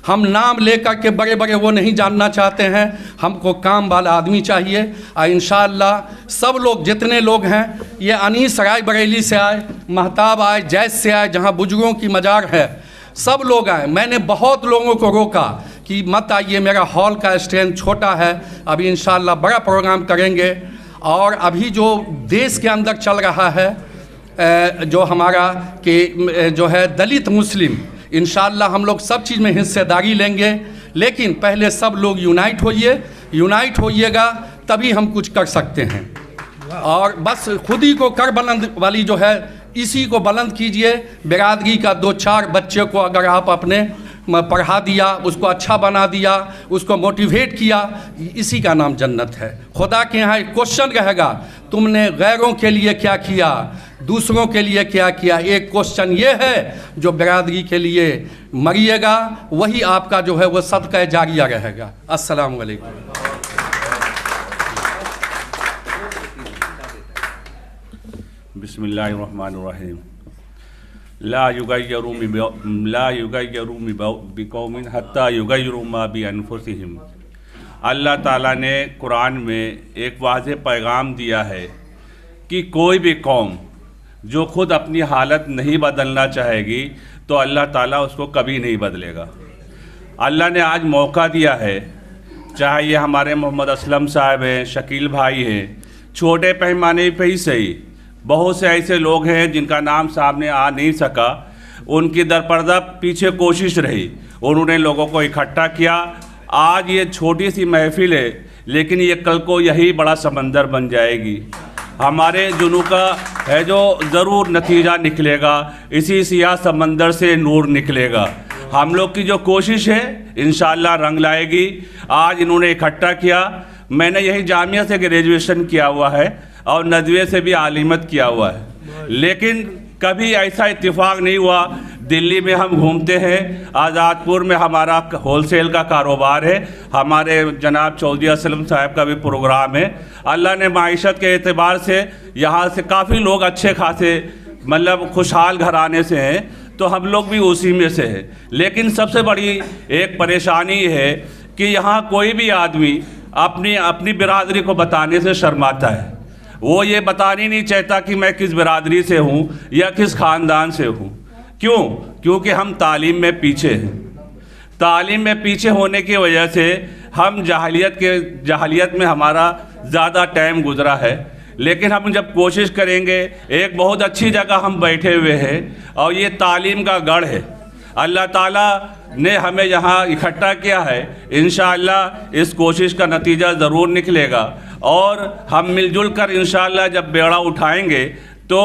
हम नाम लेकर के बड़े बड़े वो नहीं जानना चाहते हैं, हमको काम वाला आदमी चाहिए। इंशाअल्लाह सब लोग जितने लोग हैं, ये अनीस राय बरेली से आए, महताब आए, जैस से आए, जहाँ बुजुर्गों की मज़ार है, सब लोग आए। मैंने बहुत लोगों को रोका कि मत आइए, मेरा हॉल का स्ट्रेंथ छोटा है, अभी इंशाअल्लाह बड़ा प्रोग्राम करेंगे। और अभी जो देश के अंदर चल रहा है जो हमारा कि जो है दलित मुस्लिम, इंशाअल्लाह हम लोग सब चीज़ में हिस्सेदारी लेंगे, लेकिन पहले सब लोग यूनाइट होइएगा तभी हम कुछ कर सकते हैं। और बस खुद ही को कर बुलंद वाली जो है, इसी को बुलंद कीजिए। बिरादरी का 2-4 बच्चे को अगर आप अपने पढ़ा दिया, उसको अच्छा बना दिया, उसको मोटिवेट किया, इसी का नाम जन्नत है। खुदा के यहाँ एक क्वेश्चन रहेगा, तुमने गैरों के लिए क्या किया, दूसरों के लिए क्या किया। एक क्वेश्चन ये है, जो बिरादरी के लिए मरिएगा वही आपका जो है वो सदका जारिया रहेगा। अस्सलाम वालेकुम। बिस्मिल्लाहिर्रहमानिर्रहीम। ला युगय्यरू बिकौमिन हत्ता युगय्यरू मा बिअनफुसिहिम। अल्लाह ताला ने कुरान में एक वाज़ेह पैगाम दिया है कि कोई भी कौम जो खुद अपनी हालत नहीं बदलना चाहेगी तो अल्लाह ताला उसको कभी नहीं बदलेगा। अल्लाह ने आज मौका दिया है, चाहे ये हमारे मोहम्मद असलम साहब हैं, शकील भाई हैं, छोटे पैमाने पे ही सही, बहुत से ऐसे लोग हैं जिनका नाम सामने आ नहीं सका, उनकी दरपर्दा पीछे कोशिश रही, उन्होंने लोगों को इकट्ठा किया। आज ये छोटी सी महफिल है, लेकिन ये कल को यही बड़ा समंदर बन जाएगी। हमारे जुनू का है जो ज़रूर नतीजा निकलेगा, इसी सियाह समंदर से नूर निकलेगा। हम लोग की जो कोशिश है इंशाअल्लाह रंग लाएगी। आज इन्होंने इकट्ठा किया, मैंने यही जामिया से ग्रेजुएशन किया हुआ है और नदवे से भी आलिमत किया हुआ है, लेकिन कभी ऐसा इत्तेफाक नहीं हुआ। दिल्ली में हम घूमते हैं, आज़ादपुर में हमारा होलसेल का कारोबार है, हमारे जनाब चौधरी असलम साहब का भी प्रोग्राम है। अल्लाह ने माइशत के एतबार से यहाँ से काफ़ी लोग अच्छे खासे मतलब खुशहाल घराने से हैं, तो हम लोग भी उसी में से हैं। लेकिन सबसे बड़ी एक परेशानी है कि यहाँ कोई भी आदमी अपनी बिरादरी को बताने से शर्माता है। वो ये बतानी नहीं चाहता कि मैं किस बिरादरी से हूँ या किस ख़ानदान से हूँ। क्यों? क्योंकि हम तालीम में पीछे हैं। तालीम में पीछे होने की वजह से हम जाहलियत में हमारा ज़्यादा टाइम गुजरा है। लेकिन हम जब कोशिश करेंगे, एक बहुत अच्छी जगह हम बैठे हुए हैं और ये तालीम का गढ़ है, अल्लाह ताला ने हमें यहाँ इकट्ठा किया है। इंशाअल्लाह इस कोशिश का नतीजा ज़रूर निकलेगा और हम मिलजुल कर इंशाअल्लाह जब बेड़ा उठाएंगे तो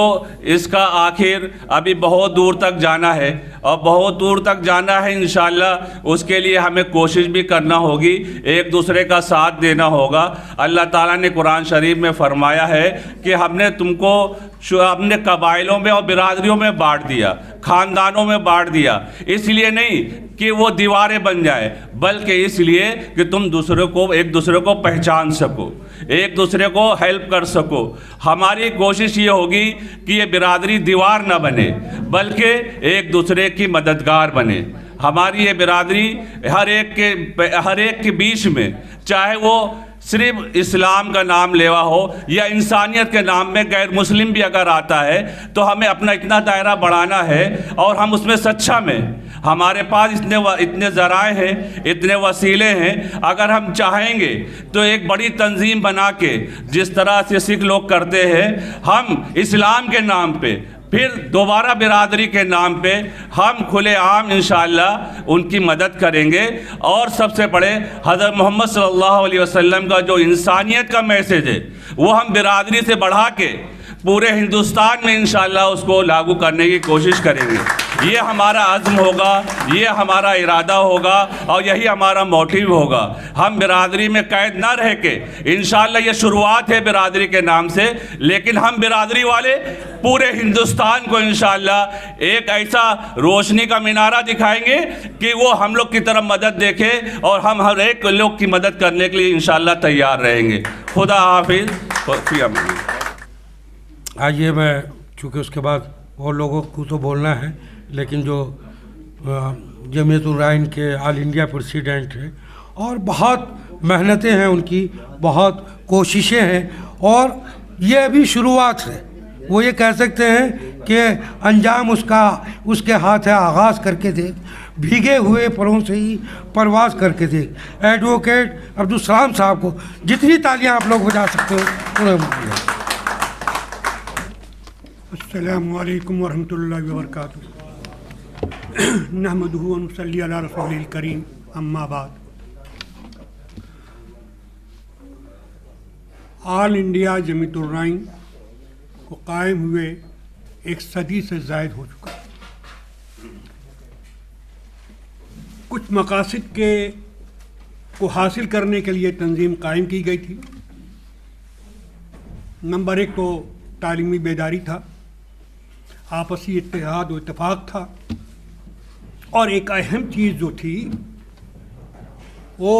इसका आखिर अभी बहुत दूर तक जाना है और बहुत दूर तक जाना है इंशाअल्लाह। उसके लिए हमें कोशिश भी करना होगी, एक दूसरे का साथ देना होगा। अल्लाह ताला ने कुरान शरीफ में फरमाया है कि हमने तुमको अपने कबाइलों में और बिरादरियों में बांट दिया, ख़ानदानों में बांट दिया, इसलिए नहीं कि वो दीवारें बन जाए, बल्कि इसलिए कि तुम एक दूसरे को पहचान सको, एक दूसरे को हेल्प कर सको। हमारी कोशिश ये होगी कि ये बिरादरी दीवार न बने, बल्कि एक दूसरे की मददगार बने। हमारी ये बिरादरी हर एक के बीच में, चाहे वो सिर्फ इस्लाम का नाम लेवा हो या इंसानियत के नाम में गैर मुस्लिम भी अगर आता है, तो हमें अपना इतना दायरा बढ़ाना है और हम उसमें सच्चा में, हमारे पास इतने ज़राए हैं, इतने वसीले हैं, अगर हम चाहेंगे तो एक बड़ी तंजीम बना के, जिस तरह से सिख लोग करते हैं, हम इस्लाम के नाम पे, फिर दोबारा बिरादरी के नाम पे हम खुले आम इंशाअल्लाह उनकी मदद करेंगे। और सबसे बड़े हज़रत मोहम्मद सल्लल्लाहु अलैहि वसल्लम का जो इंसानियत का मैसेज है, वो हम बिरादरी से बढ़ा के पूरे हिंदुस्तान में इंशाअल्लाह उसको लागू करने की कोशिश करेंगे। ये हमारा अज़्म होगा, ये हमारा इरादा होगा और यही हमारा मोटिव होगा। हम बिरादरी में कैद ना रह के, इंशाअल्लाह ये शुरुआत है बिरादरी के नाम से, लेकिन हम बिरादरी वाले पूरे हिंदुस्तान को इंशाअल्लाह एक ऐसा रोशनी का मीनारा दिखाएंगे कि वो हम लोग की तरफ मदद देखे और हम हर एक लोग की मदद करने के लिए इंशाअल्लाह तैयार रहेंगे। खुदा हाफिज़। आइए, मैं चूँकि उसके बाद और लोगों को तो बोलना है, लेकिन जो जमीयत-उर-रहमान के ऑल इंडिया प्रेसिडेंट हैं और बहुत मेहनतें हैं उनकी, बहुत कोशिशें हैं और ये अभी शुरुआत है। वो ये कह सकते हैं कि अंजाम उसके हाथ है, आगाज़ करके देख, भीगे हुए परों से ही परवाज़ करके देख। एडवोकेट अब्दुल सलाम साहब को जितनी तालियां आप लोग बजा सकते हो उन्हें। अस्सलामु अलैकुम वरहमतुल्लाहि वबरकातुहू। नहमदुहु व नसल्ली अला रसूलिल करीम, अम्मा बाद। ऑल इंडिया जमीयत-उर-रहमान को कायम हुए 1 सदी से ज़ायद हो चुका। कुछ मकासद को हासिल करने के लिए तंजीम कायम की गई थी। नंबर 1 तो तालीमी बेदारी था, आपसी इत्तेहाद व इत्तेफाक था, और एक अहम चीज़ जो थी वो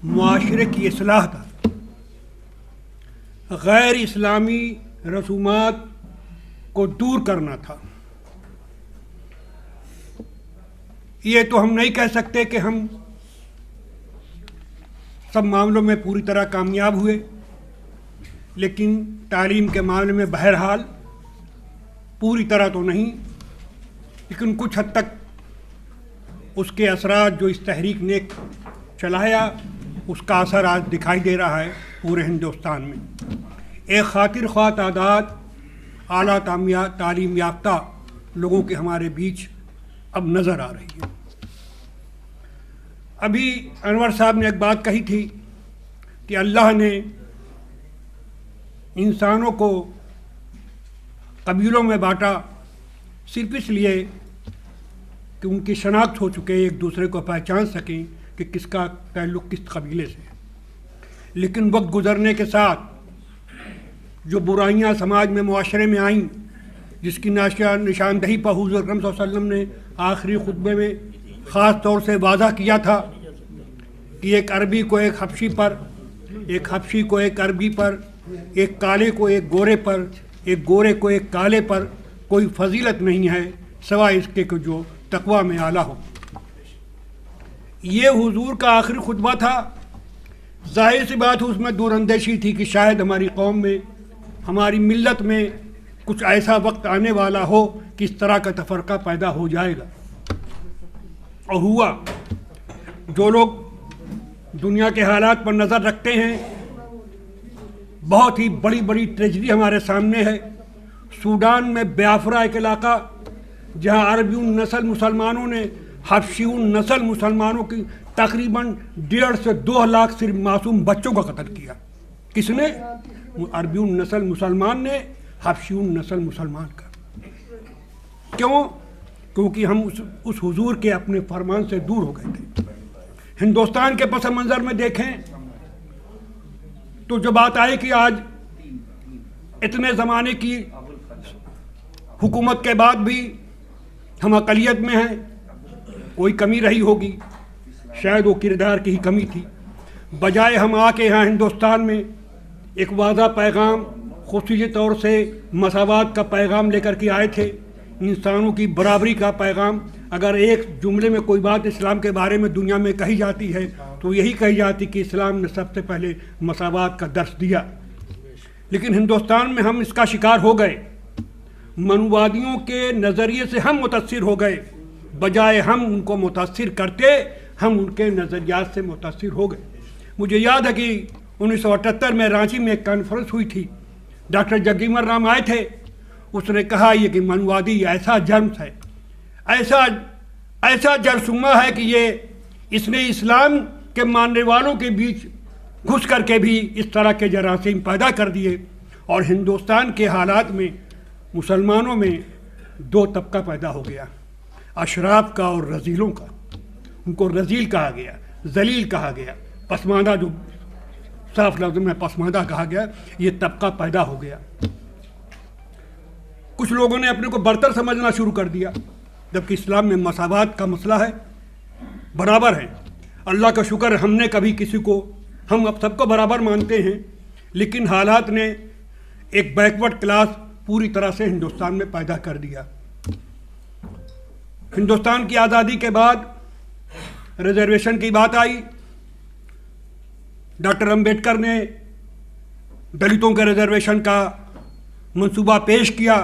मुआशरे की इस्लाह था। गैर इस्लामी रसूमात को दूर करना था। ये तो हम नहीं कह सकते कि हम सब मामलों में पूरी तरह कामयाब हुए, लेकिन तालीम के मामले में बहरहाल पूरी तरह तो नहीं, लेकिन कुछ हद तक उसके असरात जो इस तहरीक ने चलाया उसका असर आज दिखाई दे रहा है पूरे हिंदुस्तान में। एक खातिर ख्वाह तादाद आला तालीम याफ्ता लोगों के हमारे बीच अब नज़र आ रही है। अभी अनवर साहब ने एक बात कही थी कि अल्लाह ने इंसानों को कबीलों में बांटा सिर्फ इसलिए कि उनकी शनाख्त हो चुके, एक दूसरे को पहचान सकें कि किसका ताल्लुक़ किस कबीले से है। लेकिन वक्त गुज़रने के साथ जो बुराइयां समाज में, मुआशरे में आईं, जिसकी निशानदही पर हुज़ूर अकरम सल्लल्लाहु अलैहि वसल्लम ने आखिरी खुतबे में ख़ास तौर से वादा किया था कि एक अरबी को एक हबशी पर, एक हबशी को एक अरबी पर, एक काले को एक गोरे पर, एक गोरे को एक काले पर कोई फजीलत नहीं है सिवाय इसके कि जो तकवा में आला हो। ये हुजूर का आखिरी खुतबा था। जाहिर सी बात है उसमें दूरअंदेशी थी कि शायद हमारी कौम में, हमारी मिल्लत में कुछ ऐसा वक्त आने वाला हो कि इस तरह का तफरका पैदा हो जाएगा, और हुआ। जो लोग दुनिया के हालात पर नज़र रखते हैं, बहुत ही बड़ी बड़ी ट्रेजडी हमारे सामने है। सूडान में बियाफ्रा एक इलाका जहाँ अरबीउन नस्ल मुसलमानों ने हबशीउन नस्ल मुसलमानों की तकरीबन 1.5 से 2 लाख सिर्फ मासूम बच्चों का कत्ल किया। किसने? अरबीउन नस्ल मुसलमान ने हबशीउन नस्ल मुसलमान का। क्यों? क्योंकि हम उस हुजूर के अपने फरमान से दूर हो गए थे। हिंदुस्तान के पस मंज़र में देखें तो जो बात आई कि आज इतने ज़माने की हुकूमत के बाद भी हम अक़लियत में हैं, कोई कमी रही होगी, शायद वो किरदार की ही कमी थी। बजाय हम आके यहाँ हिंदुस्तान में एक वादा पैगाम, खुसूसी तौर से मसावात का पैगाम लेकर के आए थे, इंसानों की बराबरी का पैगाम। अगर एक जुमले में कोई बात इस्लाम के बारे में दुनिया में कही जाती है तो यही कही जाती कि इस्लाम ने सबसे पहले मसावात का दर्स दिया। लेकिन हिंदुस्तान में हम इसका शिकार हो गए। मनुवादियों के नज़रिए से हम मुतासिर हो गए, बजाय हम उनको मुतासिर करते हम उनके नज़रियात से मुतासिर हो गए। मुझे याद है कि 1978 में रांची में एक कॉन्फ्रेंस हुई थी, डॉक्टर जगजीवन राम आए थे। उसने कहा ये कि मनुवादी ऐसा जर्म है, ऐसा जरसुमा है कि इसने इस्लाम के मानने वालों के बीच घुस करके भी इस तरह के जरासीम पैदा कर दिए। और हिंदुस्तान के हालात में मुसलमानों में 2 तबका पैदा हो गया, अशराफ का और रजीलों का। उनको रजील कहा गया, जलील कहा गया, पसमानदा, जो साफ लफ्ज़ में पसमानदा कहा गया, ये तबका पैदा हो गया। कुछ लोगों ने अपने को बरतर समझना शुरू कर दिया, जबकि इस्लाम में मसावात का मसला है, बराबर है। अल्लाह का शुक्र हमने कभी किसी को, हम अब सबको बराबर मानते हैं, लेकिन हालात ने एक बैकवर्ड क्लास पूरी तरह से हिंदुस्तान में पैदा कर दिया। हिंदुस्तान की आज़ादी के बाद रिजर्वेशन की बात आई, डॉक्टर अंबेडकर ने दलितों के रिजर्वेशन का मंसूबा पेश किया।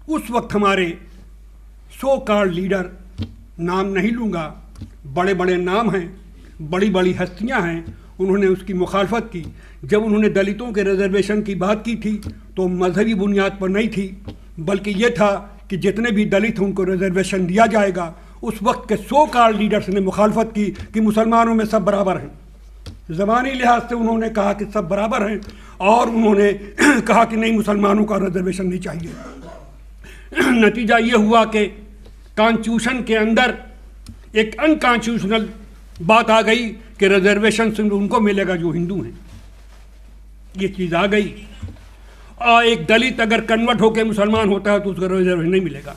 उस वक्त हमारे सो कॉल्ड लीडर, नाम नहीं लूँगा, बड़े बड़े नाम हैं, बड़ी बड़ी हस्तियां हैं, उन्होंने उसकी मुखालफत की। जब उन्होंने दलितों के रिजर्वेशन की बात की थी तो मजहबी बुनियाद पर नहीं थी, बल्कि ये था कि जितने भी दलित हैं उनको रिजर्वेशन दिया जाएगा। उस वक्त के सो कॉल्ड लीडर्स ने मुखालफत की कि मुसलमानों में सब बराबर हैं। ज़बानी लिहाज से उन्होंने कहा कि सब बराबर हैं, और उन्होंने कहा कि नहीं, मुसलमानों का रिजर्वेशन नहीं चाहिए। नतीजा ये हुआ कि कॉन्स्टिट्यूशन के अंदर एक अनकॉन्स्टिट्यूशनल बात आ गई कि रिजर्वेशन सिर्फ उनको मिलेगा जो हिंदू हैं। ये चीज़ आ गई, और एक दलित अगर कन्वर्ट होकर मुसलमान होता है तो उसका रिजर्वेशन नहीं मिलेगा।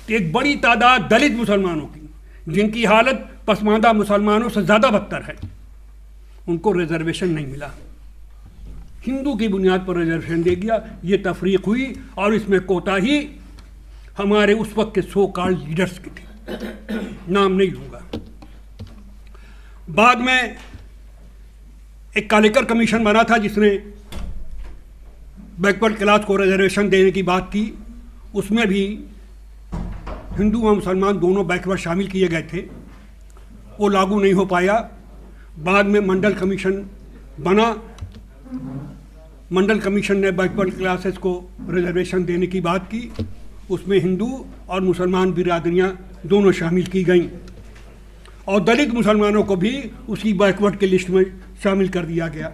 तो एक बड़ी तादाद दलित मुसलमानों की, जिनकी हालत पसमानदा मुसलमानों से ज़्यादा बदतर है, उनको रिजर्वेशन नहीं मिला। हिंदू की बुनियाद पर रिजर्वेशन दे दिया। ये तफरीक हुई, और इसमें कोताही हमारे उस वक्त के सो कॉल्ड लीडर्स की थी, नाम नहीं लूँगा। बाद में एक कालेकर कमीशन बना था जिसने बैकवर्ड क्लास को रिजर्वेशन देने की बात की। उसमें भी हिंदू व मुसलमान दोनों बैकवर्ड शामिल किए गए थे, वो लागू नहीं हो पाया। बाद में मंडल कमीशन बना, मंडल कमीशन ने बैकवर्ड क्लासेस को रिजर्वेशन देने की बात की। उसमें हिंदू और मुसलमान बिरादरियां दोनों शामिल की गईं, और दलित मुसलमानों को भी उसी बैकवर्ड की लिस्ट में शामिल कर दिया गया।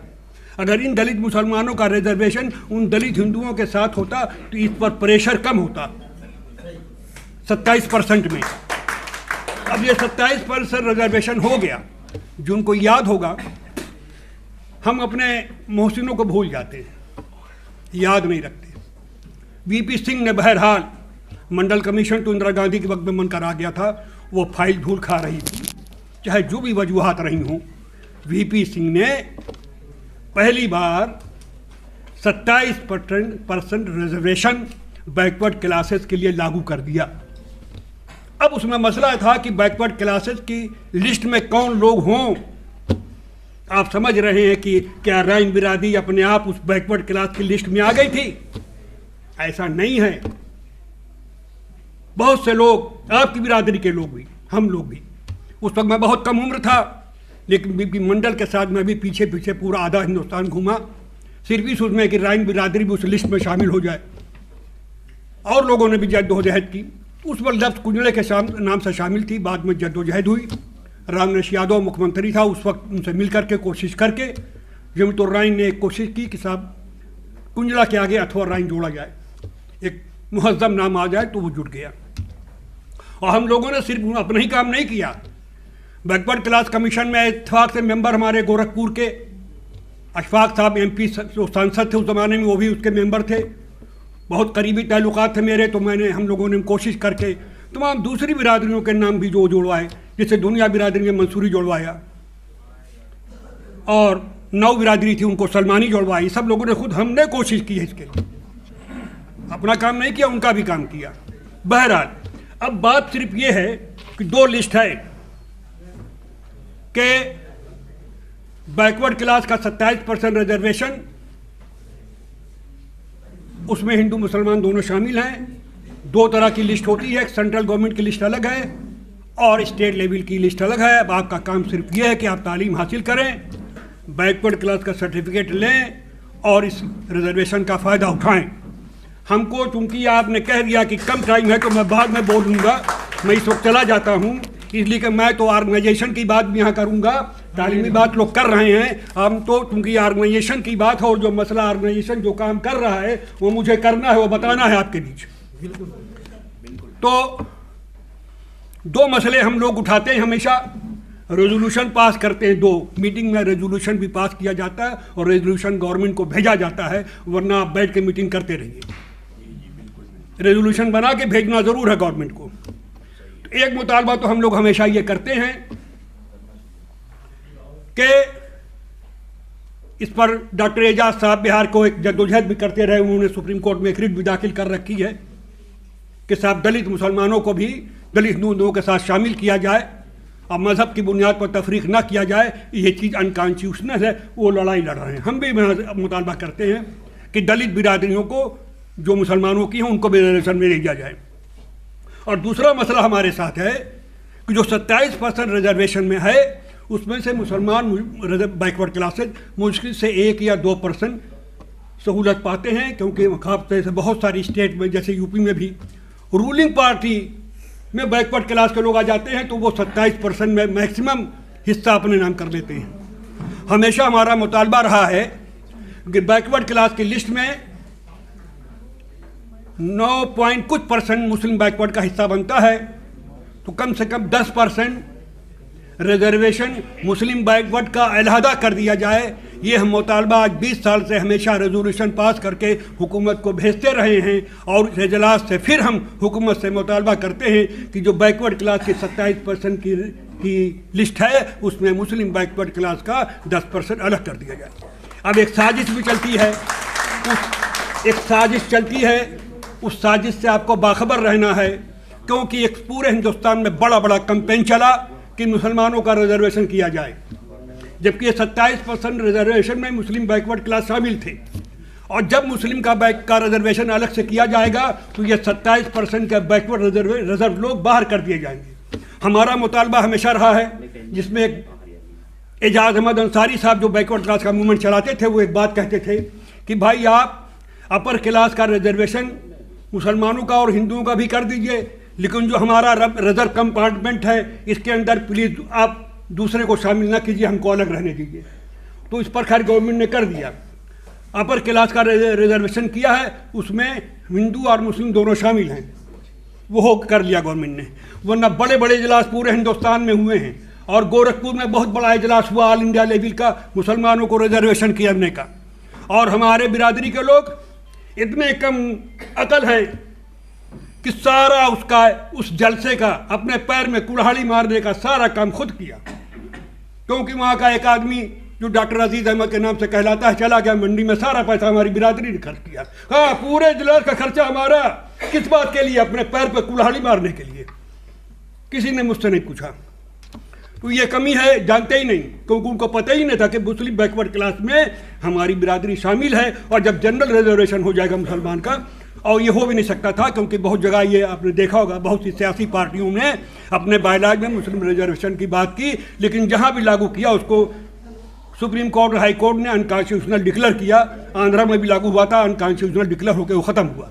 अगर इन दलित मुसलमानों का रिजर्वेशन उन दलित हिंदुओं के साथ होता तो इस पर प्रेशर कम होता 27% में। अब ये 27% रिजर्वेशन हो गया। जिनको याद होगा, हम अपने मोहसिनों को भूल जाते हैं, याद नहीं रखते। वीपी सिंह ने बहरहाल, मंडल कमीशन तो इंदिरा गांधी के वक्त में मन करा गया था, वो फाइल धूल खा रही थी, चाहे जो भी वजूहात रही हों। वीपी सिंह ने पहली बार 27% रिजर्वेशन बैकवर्ड क्लासेस के लिए लागू कर दिया। अब उसमें मसला था कि बैकवर्ड क्लासेस की लिस्ट में कौन लोग हों। आप समझ रहे हैं कि क्या राइन बिरादरी अपने आप उस बैकवर्ड क्लास की लिस्ट में आ गई थी? ऐसा नहीं है। बहुत से लोग, आपकी बिरादरी के लोग भी, हम लोग भी, उस वक्त मैं बहुत कम उम्र था, लेकिन बीपी मंडल के साथ मैं भी पीछे पीछे पूरा आधा हिंदुस्तान घूमा, सिर्फ इस उसमें कि राइन बिरादरी भी उस लिस्ट में शामिल हो जाए। और लोगों ने भी जद्दोजहद की। उस वक्त लफ्ज़ कुंजड़े के नाम से शामिल थी, बाद में जद्दोजहद हुई। रामनेश यादव मुख्यमंत्री था उस वक्त, उनसे मिल करके कोशिश करके जमीतुर राइन ने एक कोशिश की कि साहब कुंजड़ा के आगे अथवा राइन जोड़ा जाए, एक मुहज़्ज़म नाम आ जाए, तो वो जुड़ गया। और हम लोगों ने सिर्फ अपना ही काम नहीं किया। बैकवर्ड क्लास कमीशन में इत्तेफाक से मेंबर हमारे गोरखपुर के अशफाक साहब MP जो सांसद थे उस ज़माने में, वो भी उसके मेंबर थे। बहुत करीबी ताल्लुकात थे मेरे, तो हम लोगों ने कोशिश करके तमाम दूसरी बिरादरियों के नाम भी जो जोड़वाए, जैसे दुनिया बिरादरी में मंसूरी जोड़वाया, और 9 बिरादरी थी उनको सलमानी जोड़वाई। सब लोगों ने खुद, हमने कोशिश की है इसके लिए, अपना काम नहीं किया, उनका भी काम किया। बहरहाल अब बात सिर्फ ये है कि 2 लिस्ट है कि बैकवर्ड क्लास का 27% रिजर्वेशन, उसमें हिंदू मुसलमान दोनों शामिल हैं। 2 तरह की लिस्ट होती है, सेंट्रल गवर्नमेंट की लिस्ट अलग है और स्टेट लेवल की लिस्ट अलग है। अब आपका काम सिर्फ ये है कि आप तालीम हासिल करें, बैकवर्ड क्लास का सर्टिफिकेट लें और इस रिजर्वेशन का फ़ायदा उठाएं। हमको चूंकि आपने कह दिया कि कम टाइम है तो मैं बाद में बोलूँगा, मैं इस वक्त चला जाता हूँ, इसलिए कि मैं तो ऑर्गेनाइजेशन की बात भी यहाँ करूँगा, तालीमी बात लोग कर रहे हैं। हम तो चूँकि ऑर्गेनाइजेशन की बात है और जो मसला ऑर्गेनाइजेशन जो काम कर रहा है वो मुझे करना है, वो बताना है आपके बीच। तो 2 मसले हम लोग उठाते हैं हमेशा। रेजोल्यूशन पास करते हैं, 2 मीटिंग में रेजोल्यूशन भी पास किया जाता है और रेजोल्यूशन गवर्नमेंट को भेजा जाता है, वरना आप बैठ के मीटिंग करते रहिए। रेजोल्यूशन बना के भेजना ज़रूर है गवर्नमेंट को। तो एक मुतालबा तो हम लोग हमेशा ये करते हैं कि इस पर डॉक्टर एजाज साहब बिहार को एक जद्दोजहद भी करते रहे, उन्होंने सुप्रीम कोर्ट में एक रिट भी दाखिल कर रखी है के साथ दलित मुसलमानों को भी दलित हिंदुओं के साथ शामिल किया जाए और मज़हब की बुनियाद पर तफरीक ना किया जाए, ये चीज़ अनकॉन्स्टिट्यूशनल है। वो लड़ाई लड़ रहे हैं। हम भी मुतालबा करते हैं कि दलित बिरादरियों को जो मुसलमानों की हैं उनको भी रिजर्वेशन में ले दिया जाए। और दूसरा मसला हमारे साथ है कि जो 27% रिजर्वेशन में है उसमें से मुसलमान बैकवर्ड क्लासेज मुश्किल से 1 या 2% सहूलत पाते हैं, क्योंकि मुकाबले से बहुत सारी स्टेट में जैसे यूपी में भी रूलिंग पार्टी में बैकवर्ड क्लास के लोग आ जाते हैं, तो वो 27% में मैक्सिमम हिस्सा अपने नाम कर लेते हैं। हमेशा हमारा मुतालबा रहा है कि बैकवर्ड क्लास की लिस्ट में 9 कुछ % मुस्लिम बैकवर्ड का हिस्सा बनता है, तो कम से कम 10% रिजर्वेशन मुस्लिम बैकवर्ड का अलहदा कर दिया जाए। ये हम मुतालबा आज 20 साल से हमेशा रेजोल्यूशन पास करके हुकूमत को भेजते रहे हैं, और इस इजलास से फिर हम हुकूमत से मुतालबा करते हैं कि जो बैकवर्ड क्लास की 27% की लिस्ट है उसमें मुस्लिम बैकवर्ड क्लास का 10% अलग कर दिया जाए। अब एक साजिश भी चलती है, उस साजिश से आपको बाखबर रहना है, क्योंकि एक पूरे हिंदुस्तान में बड़ा बड़ा कैंपेन चला कि मुसलमानों का रिजर्वेशन किया जाए, जबकि ये 27% रिजर्वेशन में मुस्लिम बैकवर्ड क्लास शामिल थे। और जब मुस्लिम का रिजर्वेशन अलग से किया जाएगा तो ये 27% के बैकवर्ड रिजर्व लोग बाहर कर दिए जाएंगे। हमारा मुतालबा हमेशा रहा है, जिसमें एजाज अहमद अंसारी साहब जो बैकवर्ड क्लास का मूवमेंट चलाते थे, वो एक बात कहते थे कि भाई आप अपर क्लास का रिजर्वेशन मुसलमानों का और हिंदुओं का भी कर दीजिए, लेकिन जो हमारा रिजर्व कंपार्टमेंट है इसके अंदर प्लीज़ आप दूसरे को शामिल ना कीजिए, हमको अलग रहने दीजिए। तो इस पर खैर गवर्नमेंट ने कर दिया, अपर क्लास का रिजर्वेशन किया है, उसमें हिंदू और मुस्लिम दोनों शामिल हैं, वो कर लिया गवर्नमेंट ने। वरना बड़े बड़े इजलास पूरे हिंदुस्तान में हुए हैं, और गोरखपुर में बहुत बड़ा इजलास हुआ ऑल इंडिया लेवल का मुसलमानों को रिजर्वेशन करने का, और हमारे बिरादरी के लोग इतने कम अकल हैं कि सारा उस जलसे का अपने पैर में कुल्हाड़ी मारने का सारा काम खुद किया, क्योंकि वहाँ का एक आदमी जो डॉक्टर अजीज अहमद के नाम से कहलाता है चला गया मंडी में, सारा पैसा हमारी बिरादरी ने खर्च किया। हाँ, पूरे इजलास का खर्चा हमारा, किस बात के लिए? अपने पैर पर कुल्हाड़ी मारने के लिए। किसी ने मुझसे नहीं पूछा, तो ये कमी है, जानते ही नहीं, क्योंकि उनको पता ही नहीं था कि मुस्लिम बैकवर्ड क्लास में हमारी बिरादरी शामिल है, और जब जनरल रिजर्वेशन हो जाएगा मुसलमान का, और ये हो भी नहीं सकता था, क्योंकि बहुत जगह ये आपने देखा होगा बहुत सी सियासी पार्टियों ने अपने बायलॉज में मुस्लिम रिजर्वेशन की बात की, लेकिन जहाँ भी लागू किया उसको सुप्रीम कोर्ट और हाई कोर्ट ने अनकॉन्स्टिट्यूशनल डिक्लेयर किया। आंध्रा में भी लागू हुआ था, अनकॉन्स्टिट्यूशनल डिक्लेयर होकर वो ख़त्म हुआ।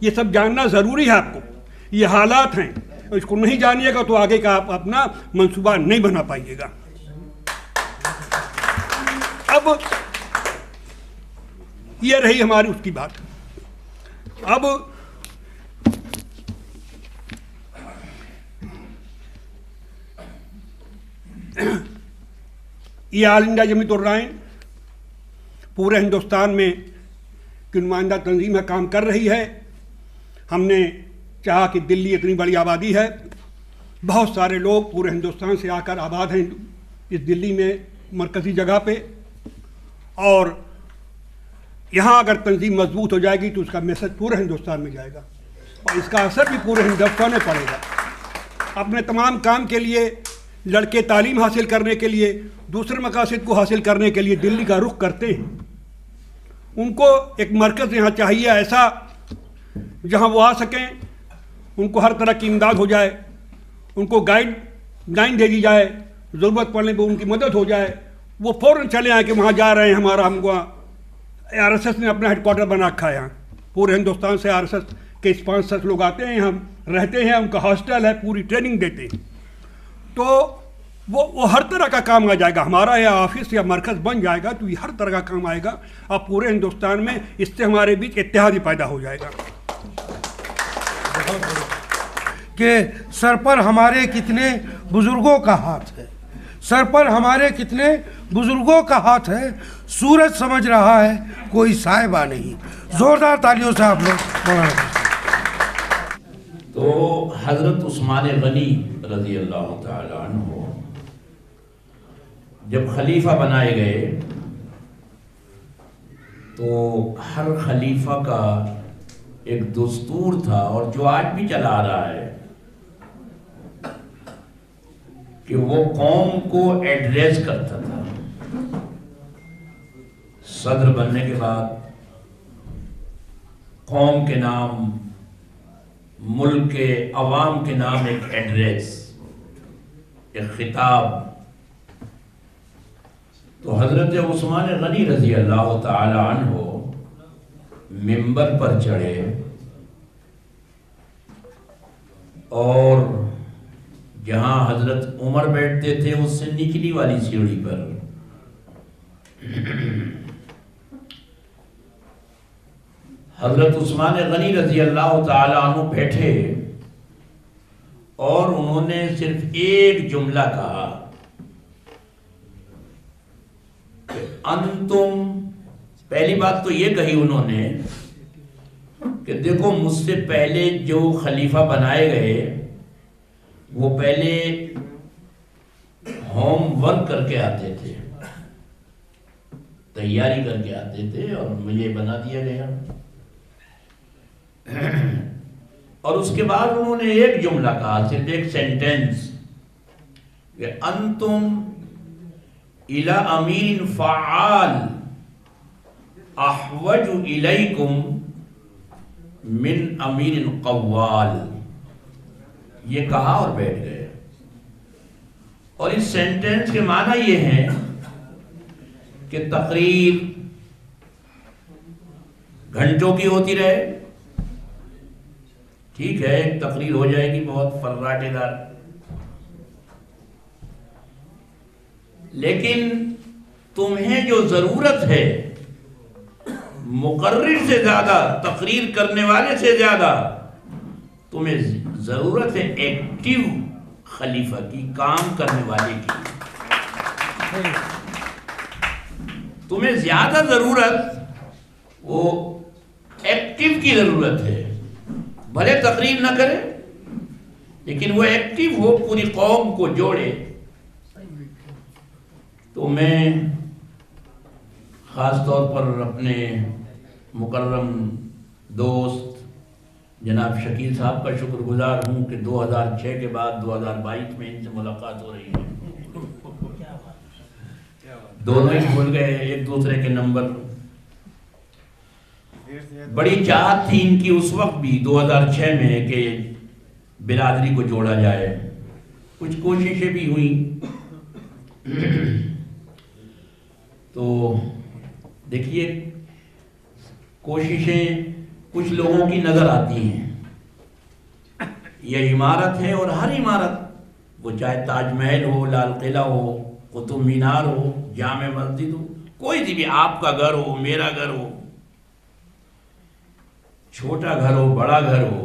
ये सब जानना ज़रूरी है आपको, ये हालात हैं, इसको नहीं जानिएगा तो आगे का आप अपना मंसूबा नहीं बना पाइएगा। अब ये रही हमारी उसकी बात। अब ये ऑल इंडिया जमीयत-उर-रहमान पूरे हिंदुस्तान में की नुमाइंदा तंजीम है, काम कर रही है। हमने चाहा कि दिल्ली इतनी बड़ी आबादी है, बहुत सारे लोग पूरे हिंदुस्तान से आकर आबाद हैं इस दिल्ली में मरकज़ी जगह पे, और यहाँ अगर तंजीम मजबूत हो जाएगी तो उसका मैसेज पूरे हिंदुस्तान में जाएगा, और इसका असर भी पूरे हिंदुस्तान में पड़ेगा। अपने तमाम काम के लिए लड़के तालीम हासिल करने के लिए, दूसरे मकासद को हासिल करने के लिए दिल्ली का रुख करते हैं। उनको एक मरकज़ यहाँ चाहिए ऐसा जहाँ वो आ सकें, उनको हर तरह की इमदाद हो जाए, उनको गाइडलाइन दे दी जाए, ज़रूरत पड़ने पर उनकी मदद हो जाए, वो फ़ौरन चले आए कि वहाँ जा रहे हैं, हमारा हमको RSS ने अपना हेडक्वार्टर बना रखा है। यहाँ पूरे हिंदुस्तान से RSS के स्पॉन्सर्स लोग आते हैं, यहाँ रहते हैं, उनका हॉस्टल है, पूरी ट्रेनिंग देते हैं। तो वो हर तरह का काम आ जाएगा, हमारा या ऑफिस या मरकज़ बन जाएगा तो ये हर तरह का काम आएगा, अब पूरे हिंदुस्तान में इससे हमारे बीच इत्तेहाद पैदा हो जाएगा। कि सर पर हमारे कितने बुजुर्गों का हाथ है, सर पर हमारे कितने बुजुर्गों का हाथ है, सूरज समझ रहा है कोई साहिबा नहीं। जोरदार तालियों से आप लोग। तो हज़रत उस्मान गनी रज़ी अल्लाह तआला अन्हु जब खलीफा बनाए गए तो हर खलीफा का एक दस्तूर था और जो आज भी चला आ रहा है कि वो कौम को एड्रेस करता था। सदर बनने के बाद कौम के नाम, मुल्क के अवाम के नाम एक एड्रेस, एक खिताब। तो हजरत उस्मान गनी रजी अल्लाह ताला अन्हो मिंबर पर चढ़े और जहां हजरत उमर बैठते थे उससे निचली वाली सीढ़ी पर हजरत उस्मान गनी रजी अल्लाह ताला अन्हु बैठे और उन्होंने सिर्फ एक जुमला कहा कि अंतुम, पहली बात तो ये कही उन्होंने कि देखो मुझसे पहले जो खलीफा बनाए गए वो पहले होमवर्क करके आते थे, तैयारी करके आते थे और मुझे बना दिया गया। और उसके बाद उन्होंने एक जुमला कहा, सिर्फ एक सेंटेंस, कि अंतुम इला अमीन फ़आल अहवजु इलैकुम मिन अमीन कव्वाल। ये कहा और बैठ गए। और इस सेंटेंस के माना ये है कि तकरीर घंटों की होती रहे, ठीक है, एक तकरीर हो जाएगी बहुत फर्राटेदार, लेकिन तुम्हें जो जरूरत है मुकर्रिर से ज्यादा, तकरीर करने वाले से ज्यादा तुम्हें जरूरत है एक्टिव खलीफा की, काम करने वाले की। तुम्हें ज्यादा जरूरत वो एक्टिव की जरूरत है। भले तकरीर ना करे लेकिन वो एक्टिव हो, पूरी कौम को जोड़े। तो मैं ख़ास तौर पर अपने मुकर्रम दोस्त जनाब शकील साहब का शुक्रगुजार हूँ कि 2006 के बाद 2022 में इनसे मुलाकात हो रही है। दोनों ही भूल गए एक दूसरे के नंबर। बड़ी चाहत थी इनकी उस वक्त भी 2006 में कि बिरादरी को जोड़ा जाए, कुछ कोशिशें भी हुई। तो देखिए कोशिशें कुछ लोगों की नजर आती हैं। यह इमारत है और हर इमारत, वो चाहे ताजमहल हो, लाल किला हो, कुतुब मीनार हो, जामे मस्जिद हो, कोई सी भी, आपका घर हो, मेरा घर हो, छोटा घर हो, बड़ा घर हो,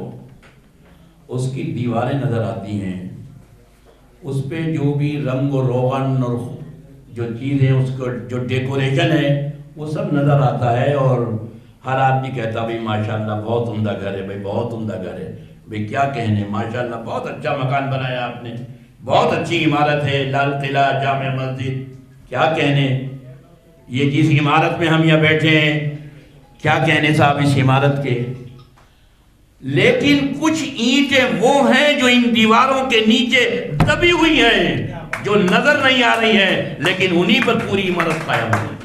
उसकी दीवारें नजर आती हैं। उस पे जो भी रंग और रोगन और जो चीज़ें, उसको जो डेकोरेशन है वो सब नजर आता है। और हर आदमी कहता भाई माशाल्लाह बहुत उम्दा घर है, भाई बहुत उम्दा घर है। भाई क्या कहने, माशाल्लाह बहुत अच्छा मकान बनाया आपने, बहुत अच्छी इमारत है, लाल किला, जामे मस्जिद, क्या कहने। ये जिस इमारत में हम यहाँ बैठे हैं, क्या कहने साहब इस इमारत के। लेकिन कुछ ईंटें वो हैं जो इन दीवारों के नीचे दबी हुई हैं, जो नजर नहीं आ रही है, लेकिन उन्हीं पर पूरी इमारत कायम है।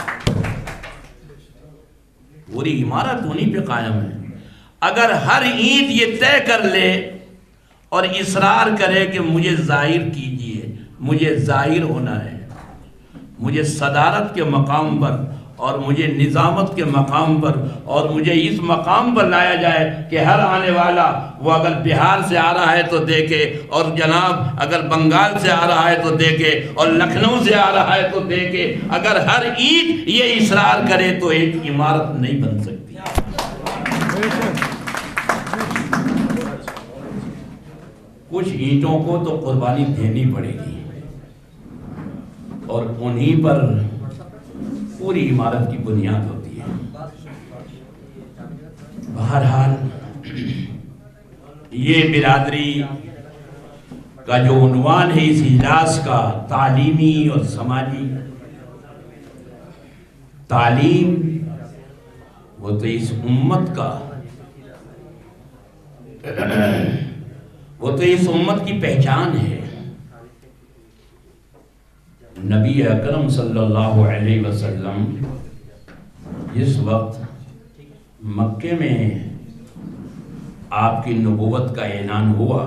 पूरी इमारत उन्हीं पे कायम है। अगर हर ईंट ये तय कर ले और इसरार करे कि मुझे जाहिर कीजिए, मुझे जाहिर होना है, मुझे सदारत के मकाम पर और मुझे निज़ामत के मकाम पर, और मुझे इस मकाम पर लाया जाए कि हर आने वाला वो अगर बिहार से आ रहा है तो देखे, और जनाब अगर बंगाल से आ रहा है तो देखे, और लखनऊ से आ रहा है तो देखे। अगर हर ईद ये इसरार करे तो एक इमारत नहीं बन सकती। कुछ ईंटों को तो कुर्बानी देनी पड़ेगी और उन्हीं पर पूरी इमारत की बुनियाद होती है। बहरहाल ये बिरादरी का जो उन्वान है इस इजलास का, तालीमी और समाजी। तालीम वो तो इस उम्मत का वो तो इस उम्मत की पहचान है। नबी अकरम सल्लल्लाहु अलैहि वसल्लम जिस वक्त मक्के में आपकी नबूवत का ऐलान हुआ,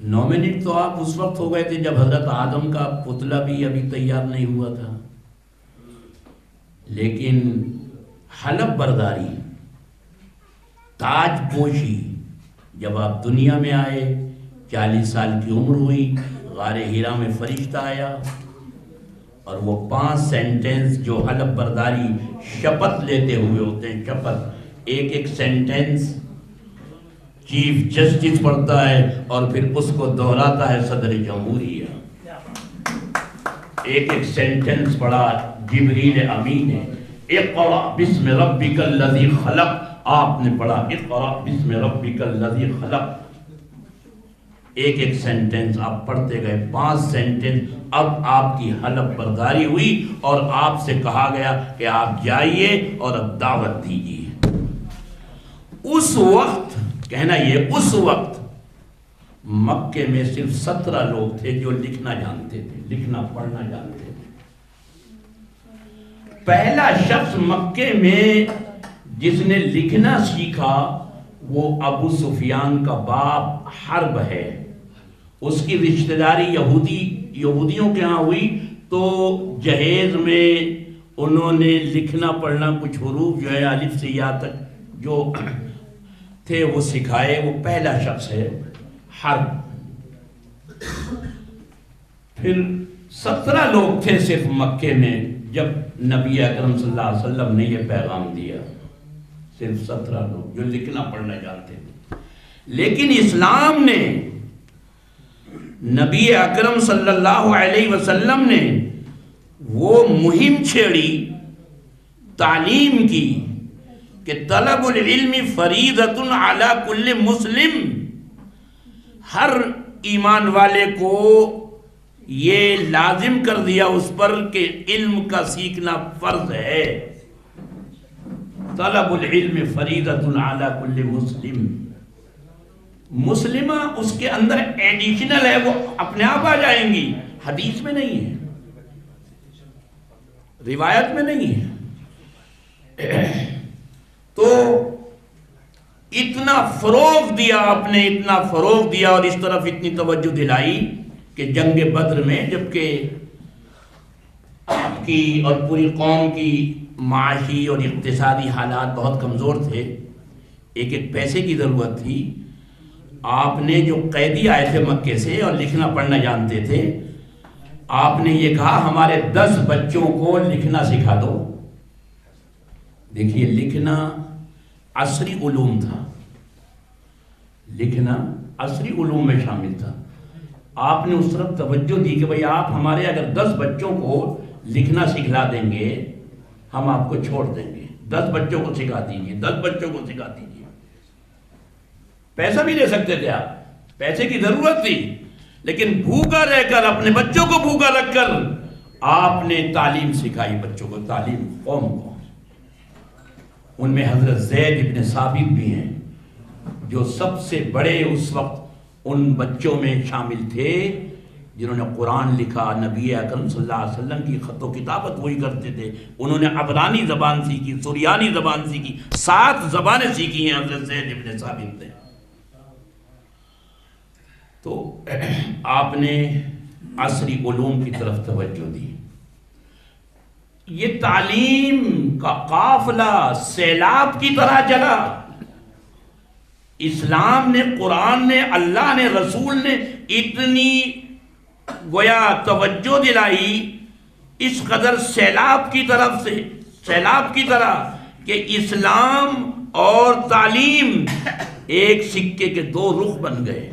9 मिनट तो आप उस वक्त हो गए थे जब हजरत आदम का पुतला भी अभी तैयार नहीं हुआ था। लेकिन हलफ बरदारी, ताज पोशी, जब आप दुनिया में आए, 40 साल की उम्र हुई, गारे हीरा में फरिश्ता आया और वो 5 सेंटेंस जो हलफ बरदारी शपथ लेते हुए होते हैं, शपथ, एक एक सेंटेंस चीफ जस्टिस पढ़ता है और फिर उसको दोहराता है सदर जमहूरिया। एक एक सेंटेंस पढ़ा जिब्रील अमीन ने, इक़रा बिस्मि रब्बिकल लज़ी खलक़, आपने पढ़ा इक़रा बिस्मि रब्बिकल लज़ी खलक़। एक एक सेंटेंस आप पढ़ते गए, 5 सेंटेंस। अब आपकी हलफ बरदारी हुई और आपसे कहा गया कि आप जाइए और अब दावत दीजिए। उस वक्त, कहना ये, उस वक्त मक्के में सिर्फ 17 लोग थे जो लिखना जानते थे, लिखना पढ़ना जानते थे। पहला शख्स मक्के में जिसने लिखना सीखा वो अबू सुफियान का बाप हर्ब है। उसकी रिश्तेदारी यहूदियों के यहाँ हुई, तो जहेज में उन्होंने लिखना पढ़ना, कुछ हुरूफ जो है अलिफ से या तक जो थे वो सिखाए। वो पहला शख्स है हर्ब। फिर 17 लोग थे सिर्फ मक्के में जब नबी अकरम सल्लल्लाहु अलैहि वसल्लम ने ये पैगाम दिया। सिर्फ 17 लोग जो लिखना पढ़ना जानते थे। लेकिन इस्लाम ने, नबी अकरम सल्लल्लाहु अलैहि वसल्लम ने वो मुहिम छेड़ी तालीम की कि तलबुल इल्मी फरीदतुन अला कुल्li मुस्लिम, हर ईमान वाले को ये लाजिम कर दिया उस पर कि इल्म का सीखना फर्ज है। तलबुल इल्म फरीदतुन अला कुल्li मुस्लिम। मुस्लिमा उसके अंदर एडिशनल है, वो अपने आप आ जाएंगी, हदीस में नहीं है, रिवायत में नहीं है। तो इतना फरोग दिया आपने, इतना फरोग दिया और इस तरफ इतनी तवज्जो दिलाई कि जंग बद्र में, जबकि आपकी और पूरी कौम की माशी और इक्तिसादी हालात बहुत कमज़ोर थे, एक एक पैसे की ज़रूरत थी, आपने जो कैदी आए थे मक्के से और लिखना पढ़ना जानते थे, आपने ये कहा हमारे 10 बच्चों को लिखना सिखा दो। देखिए, लिखना असरी उलूम था, लिखना असरी उलूम में शामिल था। आपने उस तरफ तवज्जो दी कि भाई आप हमारे अगर 10 बच्चों को लिखना सिखला देंगे हम आपको छोड़ देंगे। 10 बच्चों को सिखा दीजिए, 10 बच्चों को सिखा दीजिए। पैसा भी ले सकते थे आप, पैसे की जरूरत थी, लेकिन भूखा रहकर, अपने बच्चों को भूखा रखकर आपने तालीम सिखाई बच्चों को, तालीम कौम को। उनमें हजरत ज़ैद इब्न साबित भी हैं जो सबसे बड़े उस वक्त उन बच्चों में शामिल थे जिन्होंने कुरान लिखा। नबी अकरम सल्लल्लाहु अलैहि वसल्लम की खत्तो किताबत वही करते थे। उन्होंने अबरानी ज़बान सीखी, सुरियानी ज़बान सीखी, 7 ज़बानें सीखी हैं हजरत ज़ैद इब्न साबित ने। तो आपने असरी उलूम की तरफ तवज्जो दी। ये तालीम का काफिला सैलाब की तरह चला। इस्लाम ने, कुरान ने, अल्लाह ने, रसूल ने इतनी गोया तवज्जो दिलाई इस कदर सैलाब की तरफ से, सैलाब की तरह, कि इस्लाम और तालीम एक सिक्के के 2 रुख बन गए।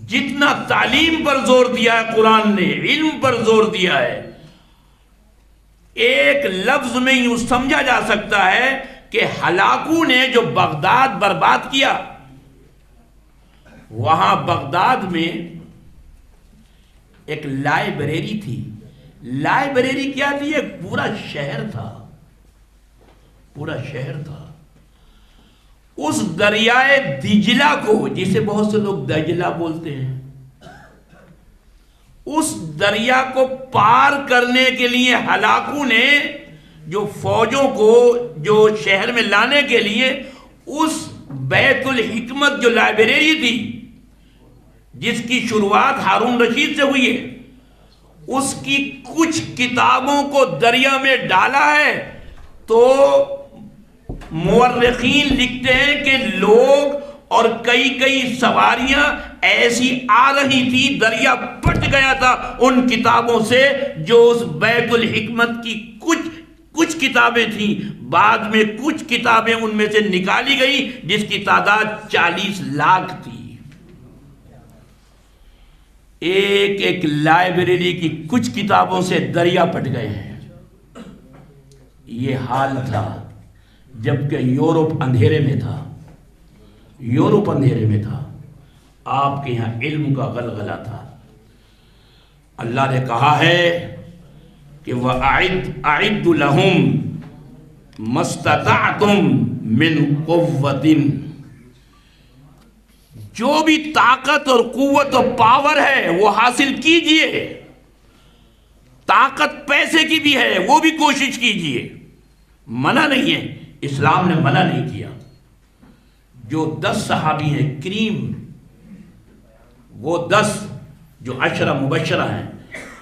जितना तालीम पर जोर दिया है कुरान ने, इल्म पर जोर दिया है, एक लफ्ज में यूं समझा जा सकता है कि हलाकू ने जो बगदाद बर्बाद किया, वहां बगदाद में एक लाइब्रेरी थी। लाइब्रेरी क्या थी? एक पूरा शहर था। पूरा शहर था। उस दरियाए दिजला को, जिसे बहुत से लोग दजला बोलते हैं, उस दरिया को पार करने के लिए हलाकू ने जो फौजों को जो शहर में लाने के लिए उस बैतुल हिकमत जो लाइब्रेरी थी, जिसकी शुरुआत हारून रशीद से हुई है, उसकी कुछ किताबों को दरिया में डाला है। तो मुअर्रिखीन लिखते हैं कि लोग और कई कई सवारियां ऐसी आ रही थी, दरिया पट गया था उन किताबों से जो उस बैतुल हिकमत की कुछ किताबें थी। बाद में कुछ किताबें उनमें से निकाली गई जिसकी तादाद 40 लाख थी। एक एक लाइब्रेरी की कुछ किताबों से दरिया पट गए हैं। ये हाल था जबकि यूरोप अंधेरे में था, यूरोप अंधेरे में था। आपके यहां इल्म का गलगला था। अल्लाह ने कहा है कि वह आइद्दु लहुम मस्तताअतुम मिन कुव्वतिन, जो भी ताकत और कुव्वत और पावर है वो हासिल कीजिए। ताकत पैसे की भी है, वो भी कोशिश कीजिए, मना नहीं है, इस्लाम ने मना नहीं किया। जो 10 सहाबी हैं क्रीम, वो 10 जो अशरा मुबशरा हैं,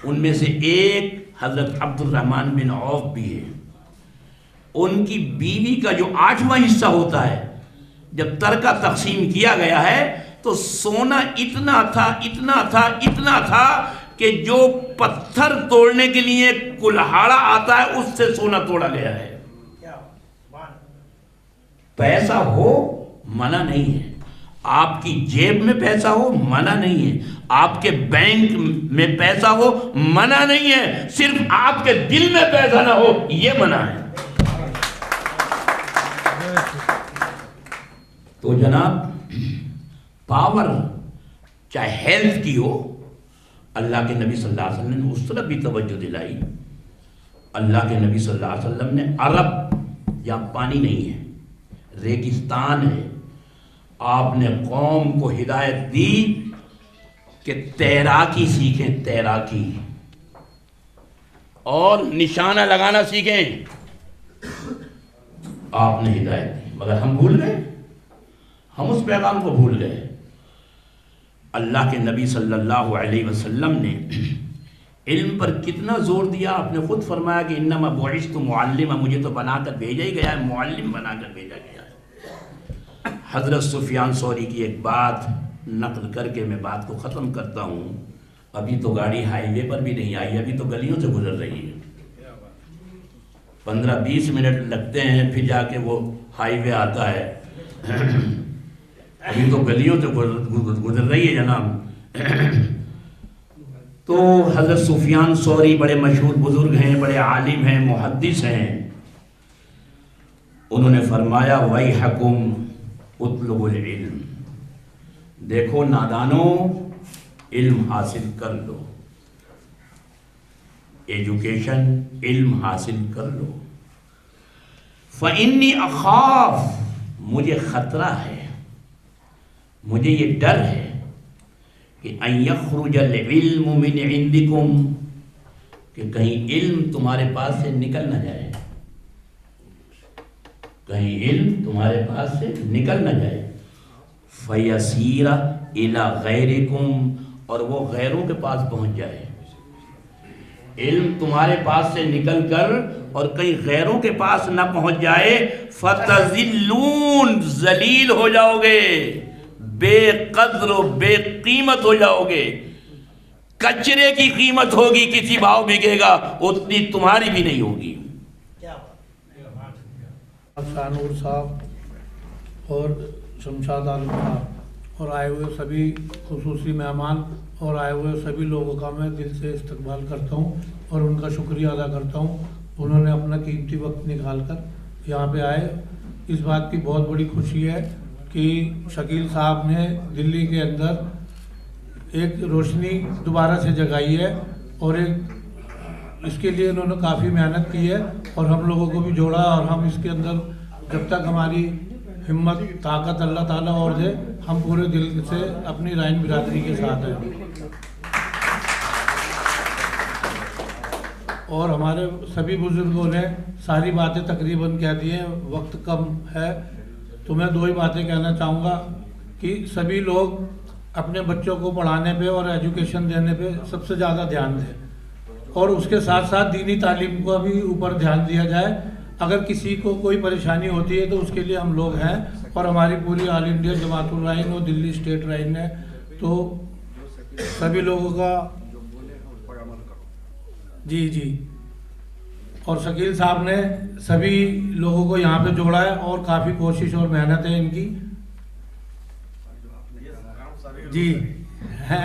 उनमें से एक हजरत अब्दुर्रहमान बिन औफ भी है। उनकी बीवी का जो 8वां हिस्सा होता है, जब तरका तकसीम किया गया है तो सोना इतना था, इतना था, इतना था कि जो पत्थर तोड़ने के लिए कुल्हाड़ा आता है उससे सोना तोड़ा गया है। पैसा हो मना नहीं है, आपकी जेब में पैसा हो मना नहीं है, आपके बैंक में पैसा हो मना नहीं है, सिर्फ आपके दिल में पैसा ना हो ये मना है। तो जनाब, पावर चाहे हेल्थ की हो, अल्लाह के नबी सल्लल्लाहु अलैहि वसल्लम ने उस तरफ भी तवज्जो दिलाई। अल्लाह के नबी सल्लल्लाहु अलैहि वसल्लम ने अरब, या पानी नहीं है, रेगिस्तान है, आपने कौम को हिदायत दी कि तैराकी सीखें, तैराकी और निशाना लगाना सीखें। आपने हिदायत दी, मगर हम भूल गए, हम उस पैगाम को भूल गए। अल्लाह के नबी सल्लल्लाहु अलैहि वसल्लम ने इल्म पर कितना जोर दिया। आपने खुद फरमाया कि इन्नमा बुइस्तु मुअल्लिमा, मुझे तो बनाकर भेजा ही गया है, मुअल्लिम बनाकर भेजा गया है। हज़रत सुफियान सौरी की एक बात नकल करके मैं बात को ख़त्म करता हूँ। अभी तो गाड़ी हाईवे पर भी नहीं आई, अभी तो गलियों से गुजर रही है। 15-20 मिनट लगते हैं फिर जाके वो हाईवे आता है। अभी तो गलियों से गुजर रही है जनाब। तो हज़रत सुफियान सौरी बड़े मशहूर बुजुर्ग हैं, बड़े आलिम हैं, मुहद्दिस हैं। उन्होंने फरमाया वैहकुम उतलुबुल इल्म, देखो नादानो इल्म हासिल कर लो, एजुकेशन इल्म हासिल कर लो। फ़इन्नी अखाफ, मुझे ख़तरा है, मुझे ये डर है कि अन यख़रुजल इल्मु मिन इंदिकुम, कि कहीं इल्म तुम्हारे पास से निकल ना जाए, कहीं इल्म तुम्हारे पास से निकल ना जाए। फयसीरा इला गैरिकुम, और वो गैरों के पास पहुंच जाए। इल्म तुम्हारे पास से निकल कर और कहीं गैरों के पास ना पहुंच जाए। फतजिल्लून, जलील हो जाओगे, बेकद्र बेकीमत हो जाओगे, कचरे की कीमत होगी, किसी भाव बिकेगा, उतनी तुम्हारी भी नहीं होगी। शानूर साहब और शमशाद आलम साहब और आए हुए सभी खुसूसी मेहमान और आए हुए सभी लोगों का मैं दिल से इस्तकबाल करता हूं और उनका शुक्रिया अदा करता हूं। उन्होंने अपना कीमती वक्त निकाल कर यहाँ पे आए। इस बात की बहुत बड़ी खुशी है कि शकील साहब ने दिल्ली के अंदर एक रोशनी दोबारा से जगाई है और एक इसके लिए इन्होंने काफ़ी मेहनत की है और हम लोगों को भी जोड़ा, और हम इसके अंदर जब तक हमारी हिम्मत ताकत अल्लाह ताला और दे, हम पूरे दिल से अपनी राइन बिरादरी के साथ हैं। और हमारे सभी बुजुर्गों ने सारी बातें तकरीबन कह दी हैं, वक्त कम है तो मैं 2 ही बातें कहना चाहूँगा कि सभी लोग अपने बच्चों को पढ़ाने पे और एजुकेशन देने पे सबसे ज़्यादा ध्यान दें, और उसके साथ साथ दीनी तालीम को भी ऊपर ध्यान दिया जाए। अगर किसी को कोई परेशानी होती है तो उसके लिए हम लोग हैं, और हमारी पूरी ऑल इंडिया जमातुल राइन और दिल्ली स्टेट राइन है, तो सभी लोगों का जी। और शकील साहब ने सभी लोगों को यहाँ पे जोड़ा है और काफ़ी कोशिश और मेहनत है इनकी जी है।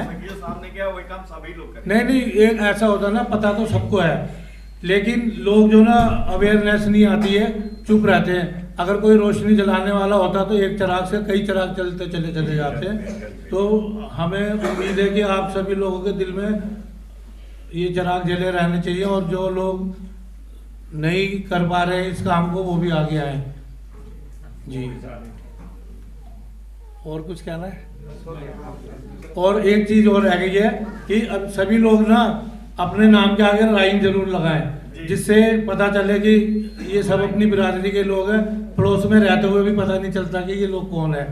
नहीं, एक ऐसा होता है ना, पता तो सबको है, लेकिन लोग जो ना अवेयरनेस नहीं आती है, चुप रहते हैं। अगर कोई रोशनी जलाने वाला होता तो एक चिराग से कई चिराग चलते चले जाते हैं। तो हमें उम्मीद है कि आप सभी लोगों के दिल में ये चिराग जले रहने चाहिए, और जो लोग नहीं कर पा रहे हैं इस काम को वो भी आगे आए जी। और कुछ कहना है? और एक चीज़ और रह गई है कि अब सभी लोग ना अपने नाम के आगे राइन जरूर लगाएं, जिससे पता चले कि ये सब अपनी बिरादरी के लोग हैं, पड़ोस में रहते हुए भी पता नहीं चलता कि ये लोग कौन है।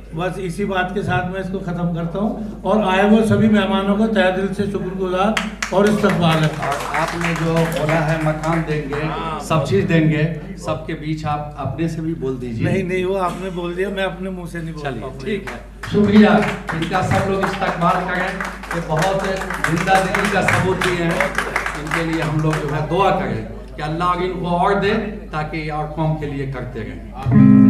बस इसी बात के साथ मैं इसको ख़त्म करता हूँ, और आए हुए सभी मेहमानों का तहे दिल से शुक्रगुजार और इस्तकबाल है। आपने जो बोला है मकान देंगे, सब चीज़ देंगे, सबके बीच आप अपने से भी बोल दीजिए। नहीं, वो आपने बोल दिया, मैं अपने मुंह से नहीं बोल चलिए ठीक है, शुक्रिया। इनका सब लोग इस्तकबाल करें, ये बहुत जिंदा दिली का सबूत दिए हैं। इनके लिए हम लोग जो है दुआ करें कि अल्लाह इनको और दे, ताकि और कौम के लिए करते रहें।